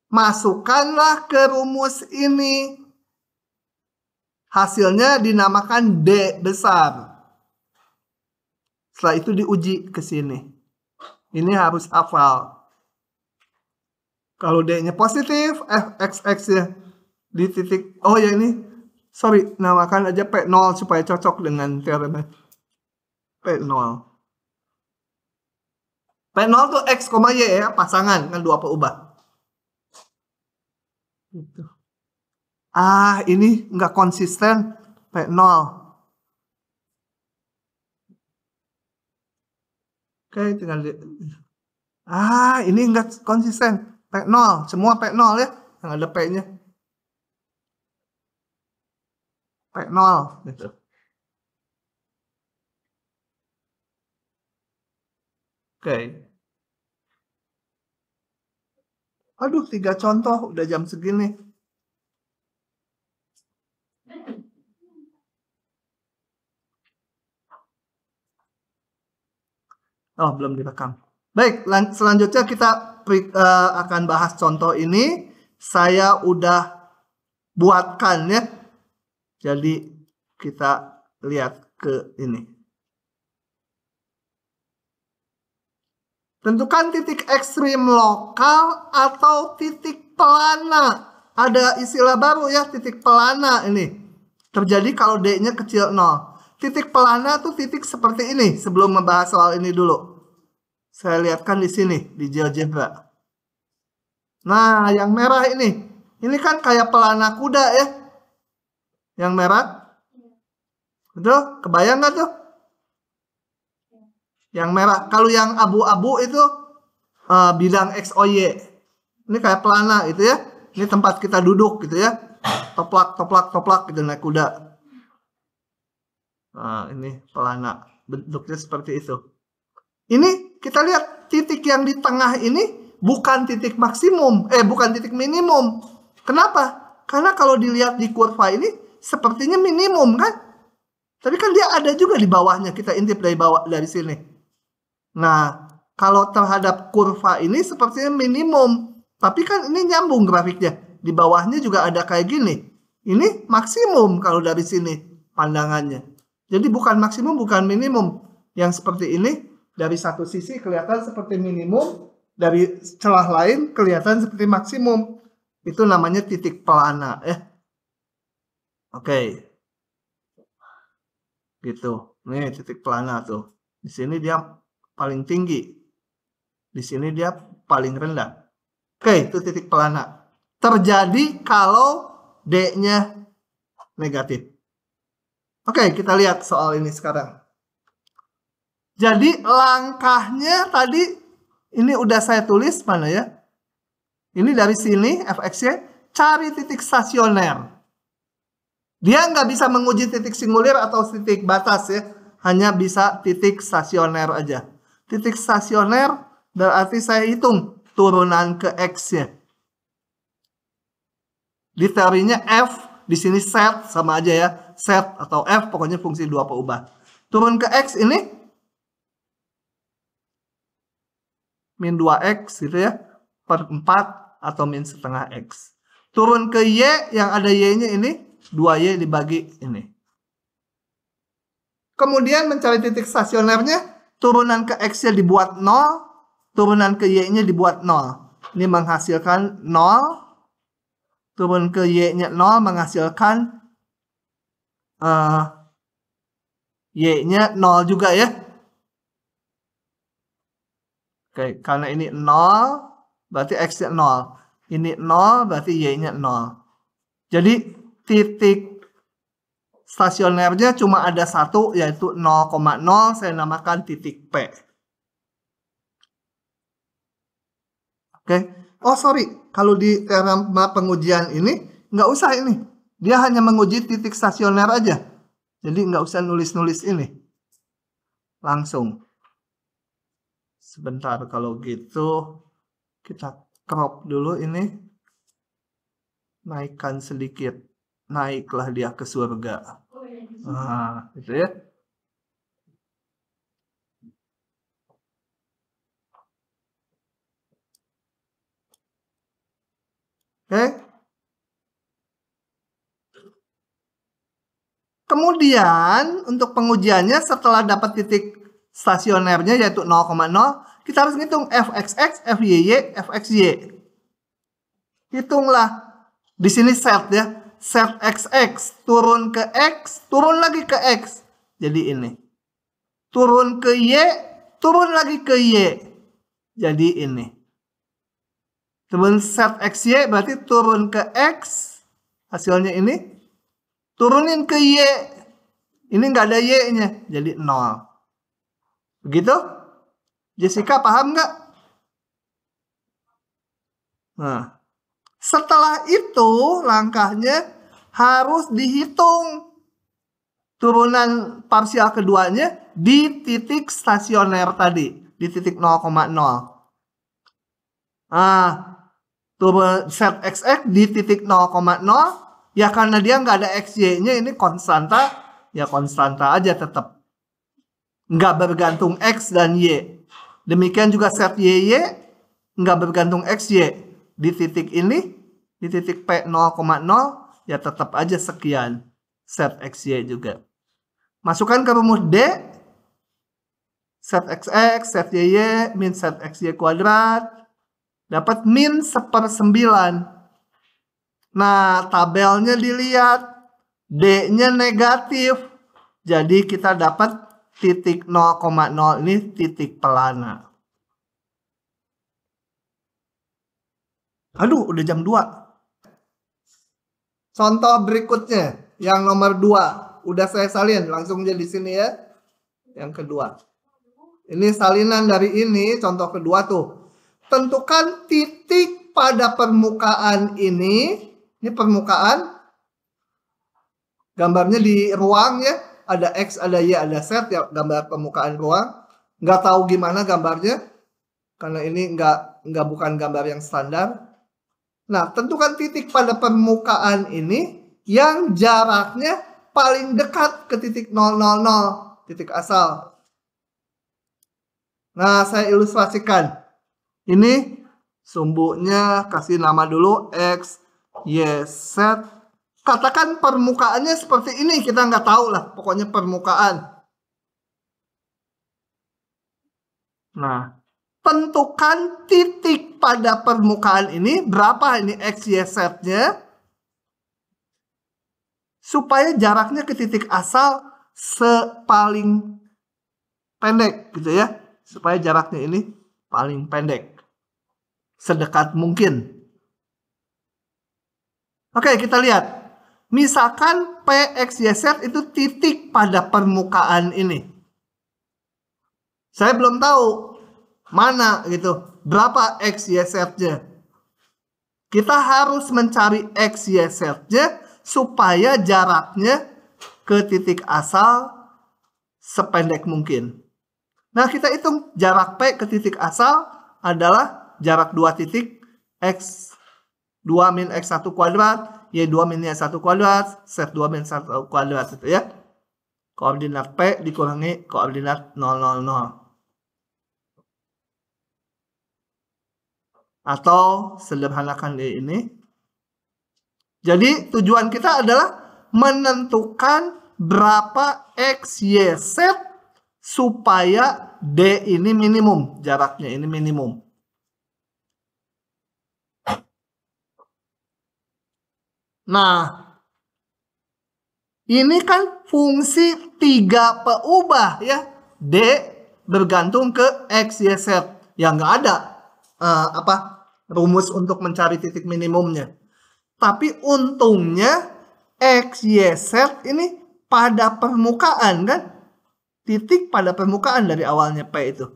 Masukkanlah ke rumus ini. Hasilnya dinamakan D besar. Setelah itu diuji ke sini. Ini harus hafal. Kalau D-nya positif, X-nya di titik, oh ya ini, sorry, namakan aja P0 supaya cocok dengan teorema. P0. P0 tuh X, Y ya, pasangan, kan dua peubah. Gitu. Ini nggak konsisten, P0. Oke, tinggal ini nggak konsisten, P0, semua P0 ya, yang ada P-nya. P0 gitu. Oke. Aduh, 3 contoh, udah jam segini. Oh, belum direkam. Baik, selanjutnya kita akan bahas contoh ini. Saya udah buatkan ya. Jadi kita lihat ke ini. Tentukan titik ekstrim lokal atau titik pelana. Ada istilah baru ya, titik pelana ini. Terjadi kalau D-nya kecil 0. Titik pelana tuh titik seperti ini. Sebelum membahas soal ini dulu. Saya lihatkan di sini, di GeoGebra. Nah, yang merah ini. Ini kan kayak pelana kuda ya. Yang merah. Betul? Kebayang nggak tuh? Yang merah. Kalau yang abu-abu itu bidang X, Y. Ini kayak pelana gitu ya. Ini tempat kita duduk gitu ya. Toplak, toplak, toplak gitu naik kuda. Nah, ini pelana. Bentuknya seperti itu. Ini kita lihat titik yang di tengah ini bukan titik maksimum. Bukan titik minimum. Kenapa? Karena kalau dilihat di kurva ini sepertinya minimum kan? Tapi kan dia ada juga di bawahnya. Kita intip dari bawah, dari sini. Nah, kalau terhadap kurva ini sepertinya minimum. Tapi kan ini nyambung grafiknya. Di bawahnya juga ada kayak gini. Ini maksimum kalau dari sini pandangannya. Jadi bukan maksimum, bukan minimum. Yang seperti ini dari satu sisi kelihatan seperti minimum, dari celah lain kelihatan seperti maksimum. Itu namanya titik pelana. Oke. Gitu. Nih titik pelana tuh. Di sini dia paling tinggi. Di sini dia paling rendah. Oke, itu titik pelana. Terjadi kalau D-nya negatif. Oke, kita lihat soal ini sekarang. Jadi langkahnya tadi ini udah saya tulis mana ya? Ini dari sini fx-nya cari titik stasioner. Dia nggak bisa menguji titik singulir atau titik batas ya. Hanya bisa titik stasioner aja. Titik stasioner berarti saya hitung turunan ke X-nya. Di teorinya F, di sini set sama aja ya. Set atau F pokoknya fungsi dua peubah. Turun ke X ini min 2X gitu ya. Per 4 atau min setengah X. Turun ke Y yang ada Y-nya ini 2Y dibagi ini. Kemudian mencari titik stasionernya, turunan ke X-nya dibuat 0, turunan ke Y-nya dibuat 0. Ini menghasilkan 0. Turun ke Y-nya 0 menghasilkan Y-nya 0 juga ya. Oke, karena ini 0, berarti X-nya 0. Ini 0, berarti Y-nya 0. Jadi titik stasionernya cuma ada satu, yaitu 0,0, saya namakan titik P. Oke. Oh sorry, kalau di teorema pengujian ini nggak usah ini. Dia hanya menguji titik stasioner aja. Jadi nggak usah nulis-nulis ini. Langsung. Sebentar, kalau gitu kita crop dulu ini. Naikkan sedikit. Naiklah dia ke surga. Nah, gitu ya. Oke. Kemudian untuk pengujiannya setelah dapat titik stasionernya yaitu 0,0, kita harus ngitung fxx, fyy, fxy. Hitunglah. Di sini set ya. Set xx turun ke x, turun lagi ke x. Jadi ini. Turun ke y, turun lagi ke y. Jadi ini. Turun set xy berarti turun ke x. Hasilnya ini. Turunin ke y. Ini nggak ada y-nya. Jadi 0. Begitu? Jessica paham nggak? Nah. Setelah itu langkahnya harus dihitung turunan parsial keduanya di titik stasioner tadi. Di titik 0,0. Nah. Turun set xx di titik 0,0. Ya karena dia nggak ada xy-nya ini konstanta, ya konstanta aja tetap. Nggak bergantung x dan y. Demikian juga set y nggak bergantung xy. Di titik ini, di titik P 0,0, ya tetap aja sekian. Set xy juga. Masukkan ke rumus D. Set xx, set y, min set xy kuadrat. Dapat min 1/9. Nah, tabelnya dilihat. D-nya negatif. Jadi kita dapat titik 0,0 ini titik pelana. Aduh, udah jam 2. Contoh berikutnya. Yang nomor 2. Udah saya salin. Langsung aja di sini ya. Yang kedua. Ini salinan dari ini. Contoh kedua tuh. Tentukan titik pada permukaan ini. Ini permukaan. Gambarnya di ruang ya. Ada X, ada Y, ada Z ya. Gambar permukaan ruang. Nggak tahu gimana gambarnya. Karena ini bukan gambar yang standar. Nah, tentukan titik pada permukaan ini. Yang jaraknya paling dekat ke titik 000. Titik asal. Nah, saya ilustrasikan. Ini sumbunya kasih nama dulu X, Y, Z. Katakan permukaannya seperti ini. Kita nggak tahu lah. Pokoknya permukaan. Nah. Tentukan titik pada permukaan ini. Berapa ini X, Y, Z-nya. Supaya jaraknya ke titik asal sepaling pendek. Gitu ya. Supaya jaraknya ini paling pendek. Sedekat mungkin. Oke, kita lihat. Misalkan P, X, Y, Z itu titik pada permukaan ini. Saya belum tahu mana gitu. Berapa X, Y, Z-nya. Kita harus mencari X, Y, Z-nya supaya jaraknya ke titik asal sependek mungkin. Nah, kita hitung jarak P ke titik asal adalah jarak 2 titik X2 min X1 kuadrat, Y2 min Y1 kuadrat, Z2 min Z1 kuadrat itu ya. Koordinat P dikurangi koordinat 0,0,0. Atau sederhanakan ini. Jadi tujuan kita adalah menentukan berapa X, Y, Z supaya D ini minimum. Jaraknya ini minimum. Nah, ini kan fungsi 3 peubah ya. D bergantung ke X, Y, Z. Yang nggak ada rumus untuk mencari titik minimumnya. Tapi untungnya X, Y, Z ini pada permukaan kan. Titik pada permukaan dari awalnya P itu.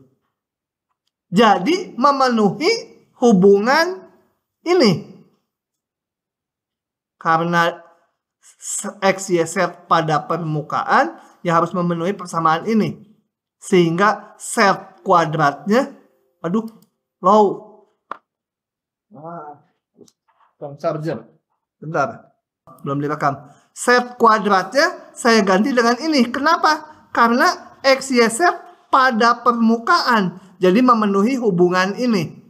Jadi memenuhi hubungan ini. Karena X, Y, Z pada permukaan ya harus memenuhi persamaan ini. Sehingga Z kuadratnya, aduh, low. Charger. Bentar. Belum direkam. Z kuadratnya saya ganti dengan ini. Kenapa? Karena X, Y, Z pada permukaan. Jadi memenuhi hubungan ini.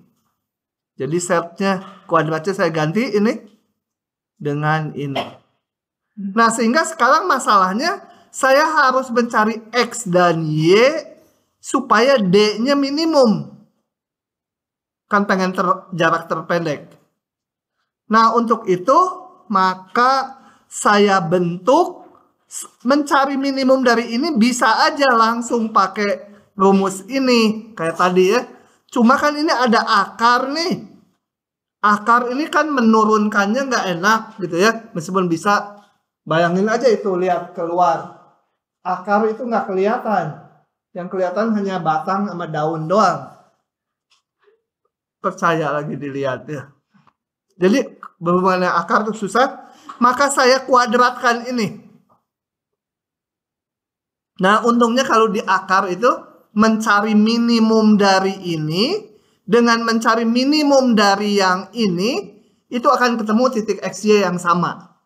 Jadi setnya kuadratnya saya ganti ini dengan ini. Nah, sehingga sekarang masalahnya saya harus mencari X dan Y supaya D-nya minimum. Kan pengen jarak terpendek. Nah, untuk itu maka saya bentuk mencari minimum dari ini bisa aja langsung pakai rumus ini kayak tadi ya. Cuma kan ini ada akar nih. Akar ini kan menurunkannya nggak enak gitu ya. Meskipun bisa, bayangin aja itu lihat keluar. Akar itu nggak kelihatan. Yang kelihatan hanya batang sama daun doang. Percaya lagi dilihat ya. Jadi berhubungan dengan akar itu susah. Maka saya kuadratkan ini. Nah, untungnya kalau di akar itu mencari minimum dari ini dengan mencari minimum dari yang ini itu akan ketemu titik XY yang sama.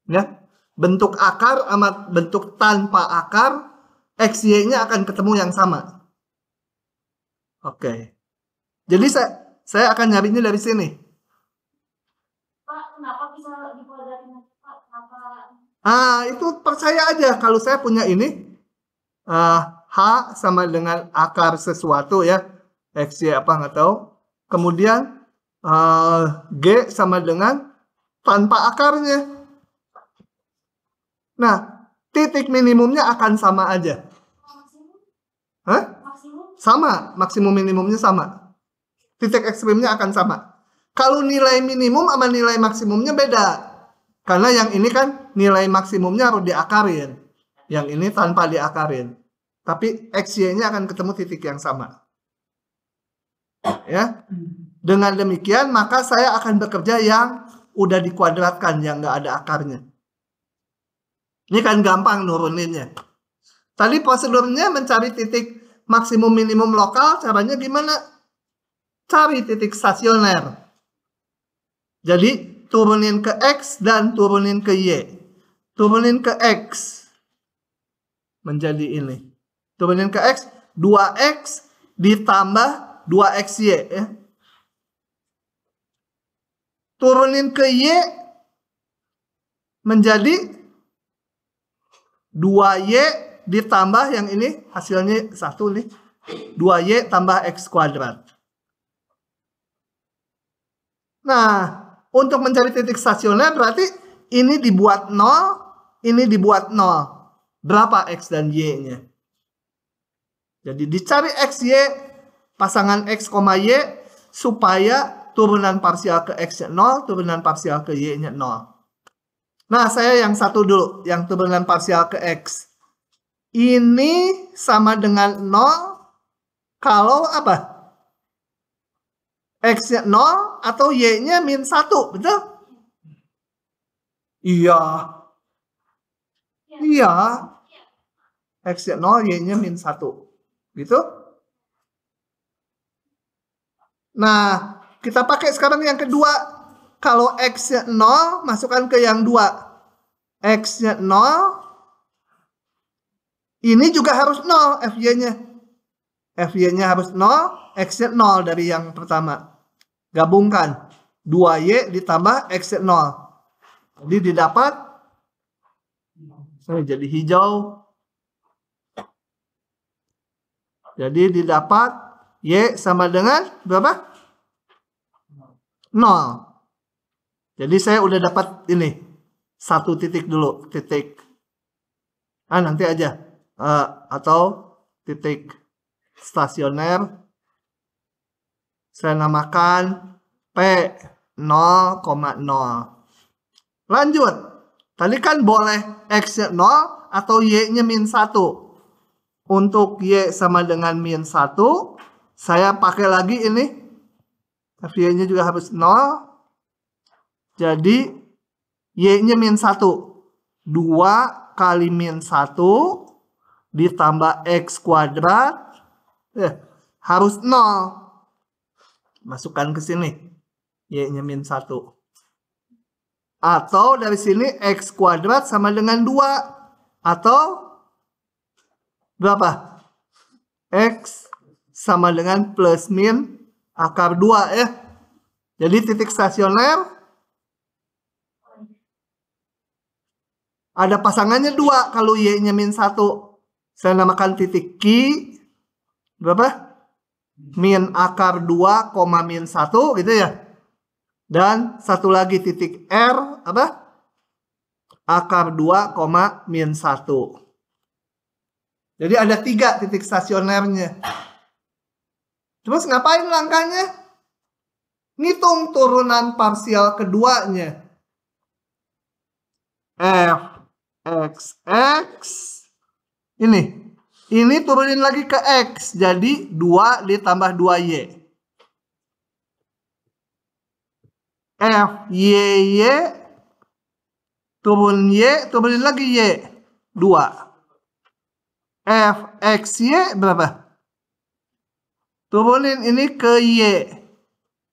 Ya. Bentuk akar sama bentuk tanpa akar XY-nya akan ketemu yang sama. Oke. Jadi saya akan nyarinya dari sini. Pak, kenapa bisa dikuadratin, Pak? Kenapa? Itu percaya aja kalau saya punya ini. H sama dengan akar sesuatu ya, X, Y apa nggak tahu. Kemudian G sama dengan tanpa akarnya. Nah, titik minimumnya akan sama aja. Maksimum? Hah? Maksimum? Sama, maksimum minimumnya sama. Titik ekstrimnya akan sama. Kalau nilai minimum sama nilai maksimumnya beda. Karena yang ini kan nilai maksimumnya harus diakarin. Yang ini tanpa diakarin. Tapi XY-nya akan ketemu titik yang sama. Ya. Dengan demikian, maka saya akan bekerja yang udah dikuadratkan, yang nggak ada akarnya. Ini kan gampang nuruninnya. Tadi prosedurnya mencari titik maksimum minimum lokal, caranya gimana? Cari titik stasioner. Jadi, turunin ke X dan turunin ke Y. Turunin ke X. Menjadi ini. Turunin ke X, 2X ditambah 2XY ya. Turunin ke Y menjadi 2Y ditambah yang ini hasilnya 1 nih. 2Y tambah X kuadrat. Nah, untuk mencari titik stasioner berarti ini dibuat 0, ini dibuat 0. Berapa X dan Y-nya? Jadi dicari X, Y, pasangan X, Y, supaya turunan parsial ke X-nya 0, turunan parsial ke Y-nya 0. Nah, saya yang satu dulu, yang turunan parsial ke X. Ini sama dengan 0 kalau apa? X-nya 0 atau Y-nya min 1, betul? Iya. Iya. X-nya 0, Y-nya min 1. Gitu? Nah, kita pakai sekarang yang kedua. Kalau X-nya 0, masukkan ke yang 2. X-nya 0. Ini juga harus 0 FY-nya. FY-nya harus 0, X-nya 0 dari yang pertama. Gabungkan. 2Y ditambah X-nya 0. Jadi didapat. Jadi hijau. Jadi didapat Y sama dengan berapa? 0. Jadi saya udah dapat ini. Satu titik dulu. Titik. Nanti aja. Atau titik stasioner. Saya namakan P 0,0. Lanjut. Tadi kan boleh X-nya 0 atau Y-nya min 1. Untuk Y sama dengan min 1, saya pakai lagi ini. Y-nya juga harus 0. Jadi, Y-nya min 1. 2 kali min 1 ditambah X kuadrat. Harus 0. Masukkan ke sini. Y-nya min 1. Atau dari sini X kuadrat sama dengan 2. Atau berapa? X sama dengan plus min akar 2 ya. Jadi titik stasioner ada pasangannya 2 kalau Y-nya -1. Saya namakan titik Q berapa? Min akar 2, min 1 gitu ya. Dan satu lagi titik R apa? Akar 2, min 1. Jadi ada 3 titik stasionernya. Terus ngapain langkahnya? Ngitung turunan parsial keduanya. F X X ini turunin lagi ke X. Jadi 2 ditambah 2Y. F Y Y turun Y, turunin lagi Y 2. F X Y berapa? Turunin ini ke Y.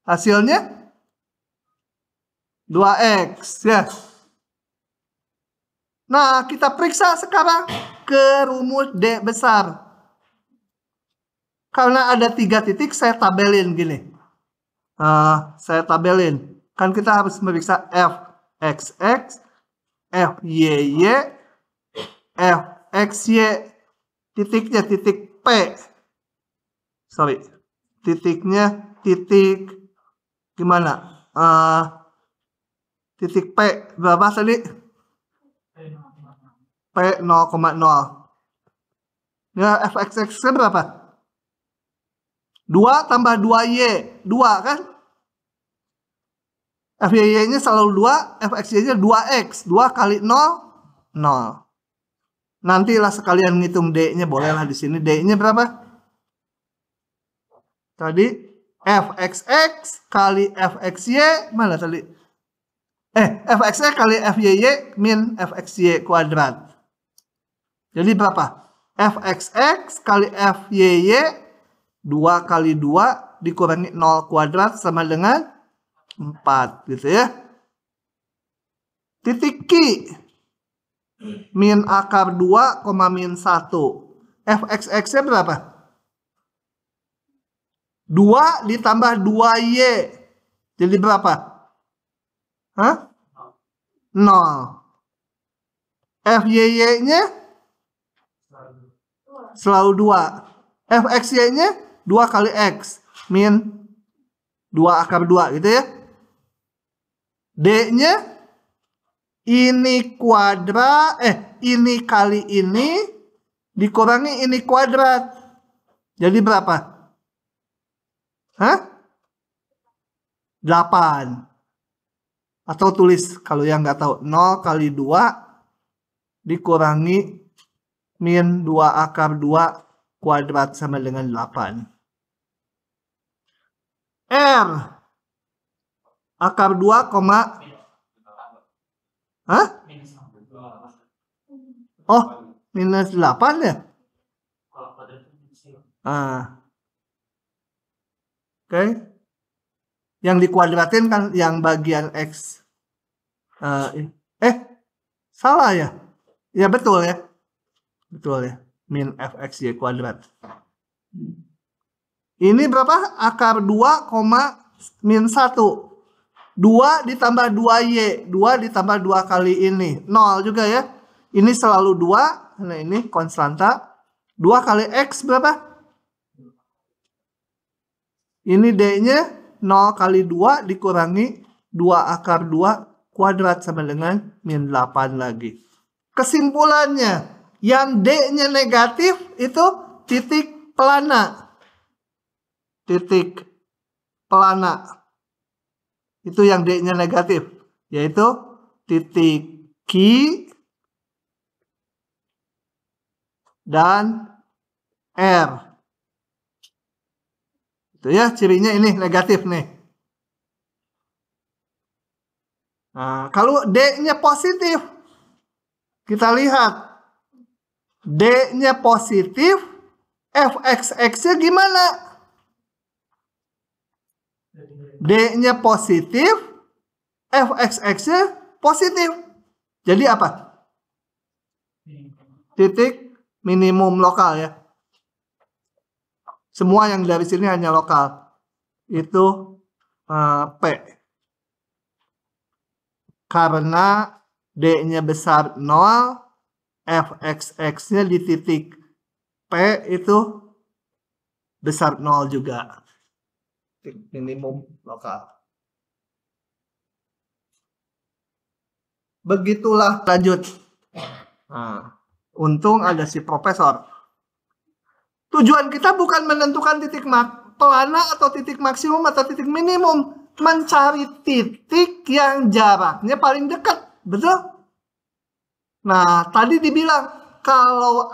Hasilnya 2X ya. Nah, kita periksa sekarang ke rumus D besar. Karena ada 3 titik, saya tabelin gini. Saya tabelin. Kan kita harus meriksa F X X, F Y Y, F X Y. Titiknya titik P. Sorry. Titiknya titik gimana? Titik P berapa tadi? P 0,0. Ya, Fxx berapa? 2 tambah 2Y. 2 kan? Fy-nya selalu 2, Fxy-nya 2x. 2 kali 0, 0. Nantilah sekalian ngitung D-nya, bolehlah di sini. D-nya berapa? Tadi Fxx kali Fxy mana tadi? Fxy kali Fy min Fxy kuadrat. Jadi berapa? Fxx kali Fy 2 kali 2 dikurangi 0 kuadrat sama dengan 4 gitu ya. Titik Q min akar 2, min 1. Fxx-nya berapa? 2 ditambah 2Y. Jadi berapa? 0. Fy-nya selalu 2. Fxy-nya 2 kali X min 2 akar 2 gitu ya. D-nya ini kuadrat, ini kali ini dikurangi ini kuadrat. Jadi berapa? 8. Atau tulis kalau yang nggak tahu 0 kali 2 dikurangi min 2 akar 2 kuadrat sama dengan 8. R akar 2, oh, minus 8 ya? Oke. Yang dikuadratin kan yang bagian X. Salah ya? Ya betul ya. Betul ya. Min Fxy kuadrat. Ini berapa? Akar 2, min 1. 2 ditambah 2Y. 2 ditambah 2 kali ini. 0 juga ya. Ini selalu 2. Nah ini konstanta. 2 kali X berapa? Ini D-nya 0 kali 2 dikurangi 2 akar 2 kuadrat sama dengan min 8 lagi. Kesimpulannya, yang D-nya negatif itu titik pelana. Titik pelana. Itu yang D-nya negatif. Yaitu titik Q dan R. Itu ya, cirinya ini negatif nih. Nah, kalau D-nya positif, kita lihat. D-nya positif, Fxx-nya gimana? D-nya positif, Fxx-nya positif. Jadi apa? Titik minimum lokal ya. Semua yang dari sini hanya lokal. Itu P. Karena D-nya besar 0, fxx-nya di titik P itu besar 0 juga. Minimum lokal. Begitulah lanjut. Nah, untung ada si profesor. Tujuan kita bukan menentukan titik pelana atau titik maksimum atau titik minimum. Mencari titik yang jaraknya paling dekat. Betul? Nah, tadi dibilang kalau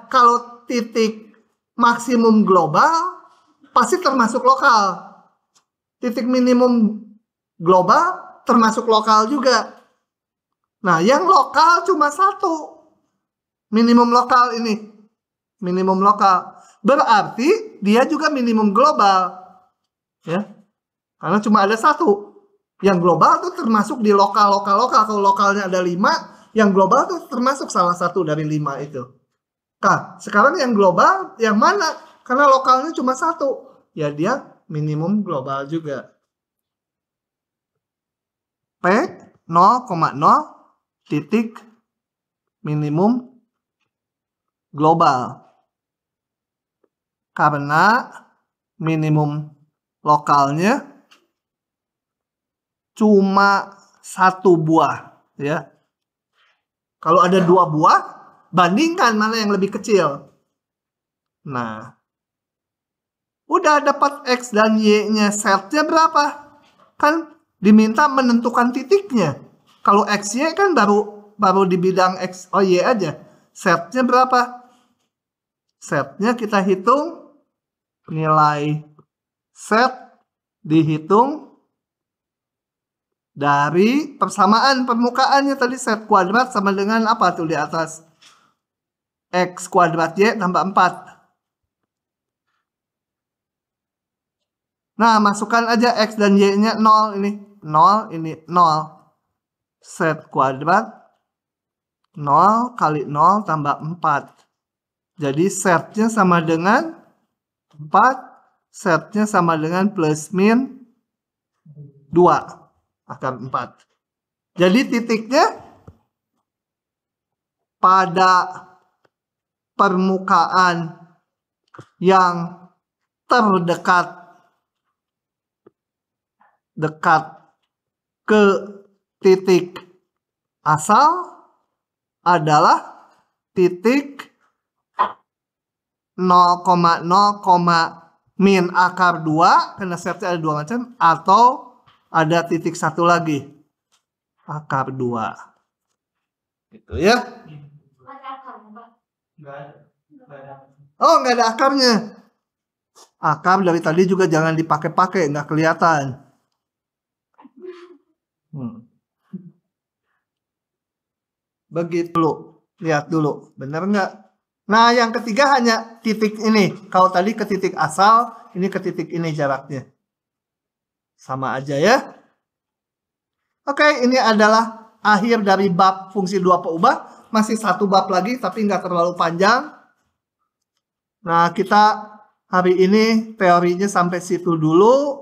kalau titik maksimum global pasti termasuk lokal. Titik minimum global termasuk lokal juga. Nah, yang lokal cuma satu. Minimum lokal ini. Minimum lokal. Berarti dia juga minimum global. Ya. Karena cuma ada satu. Yang global tuh termasuk di lokal. Kalau lokalnya ada 5, yang global tuh termasuk salah satu dari 5 itu. Nah, sekarang yang global yang mana? Karena lokalnya cuma satu. Ya dia minimum global juga. P 0,0 titik minimum global. Karena minimum lokalnya cuma 1 buah, ya. Kalau ada 2 buah, bandingkan mana yang lebih kecil. Nah, udah dapat X dan Y-nya, setnya berapa? Kan diminta menentukan titiknya. Kalau X, Y kan baru di bidang X, Y aja. Setnya berapa? Setnya kita hitung. Nilai set dihitung dari persamaan permukaannya tadi, set kuadrat sama dengan apa tuh di atas? X kuadrat Y tambah 4. Nah, masukkan aja X dan Y-nya 0 ini. 0, ini 0. Set kuadrat 0 kali 0 tambah 4. Jadi setnya sama dengan 4. Setnya sama dengan plus min 2. Akar 4. Jadi titiknya pada permukaan yang terdekat ke titik asal adalah titik 0,0, min akar 2, karena setnya ada 2 macam, atau ada titik 1 lagi, akar 2. Gitu ya. Oh, nggak ada akarnya. Akar dari tadi juga jangan dipakai-pakai, nggak kelihatan. Begitu, lihat dulu, bener nggak? Nah, yang ketiga hanya titik ini. Kalau tadi ke titik asal, ini ke titik ini jaraknya. Sama aja ya. Oke, ini adalah akhir dari bab fungsi 2 peubah. Masih 1 bab lagi, tapi nggak terlalu panjang. Nah, kita hari ini teorinya sampai situ dulu.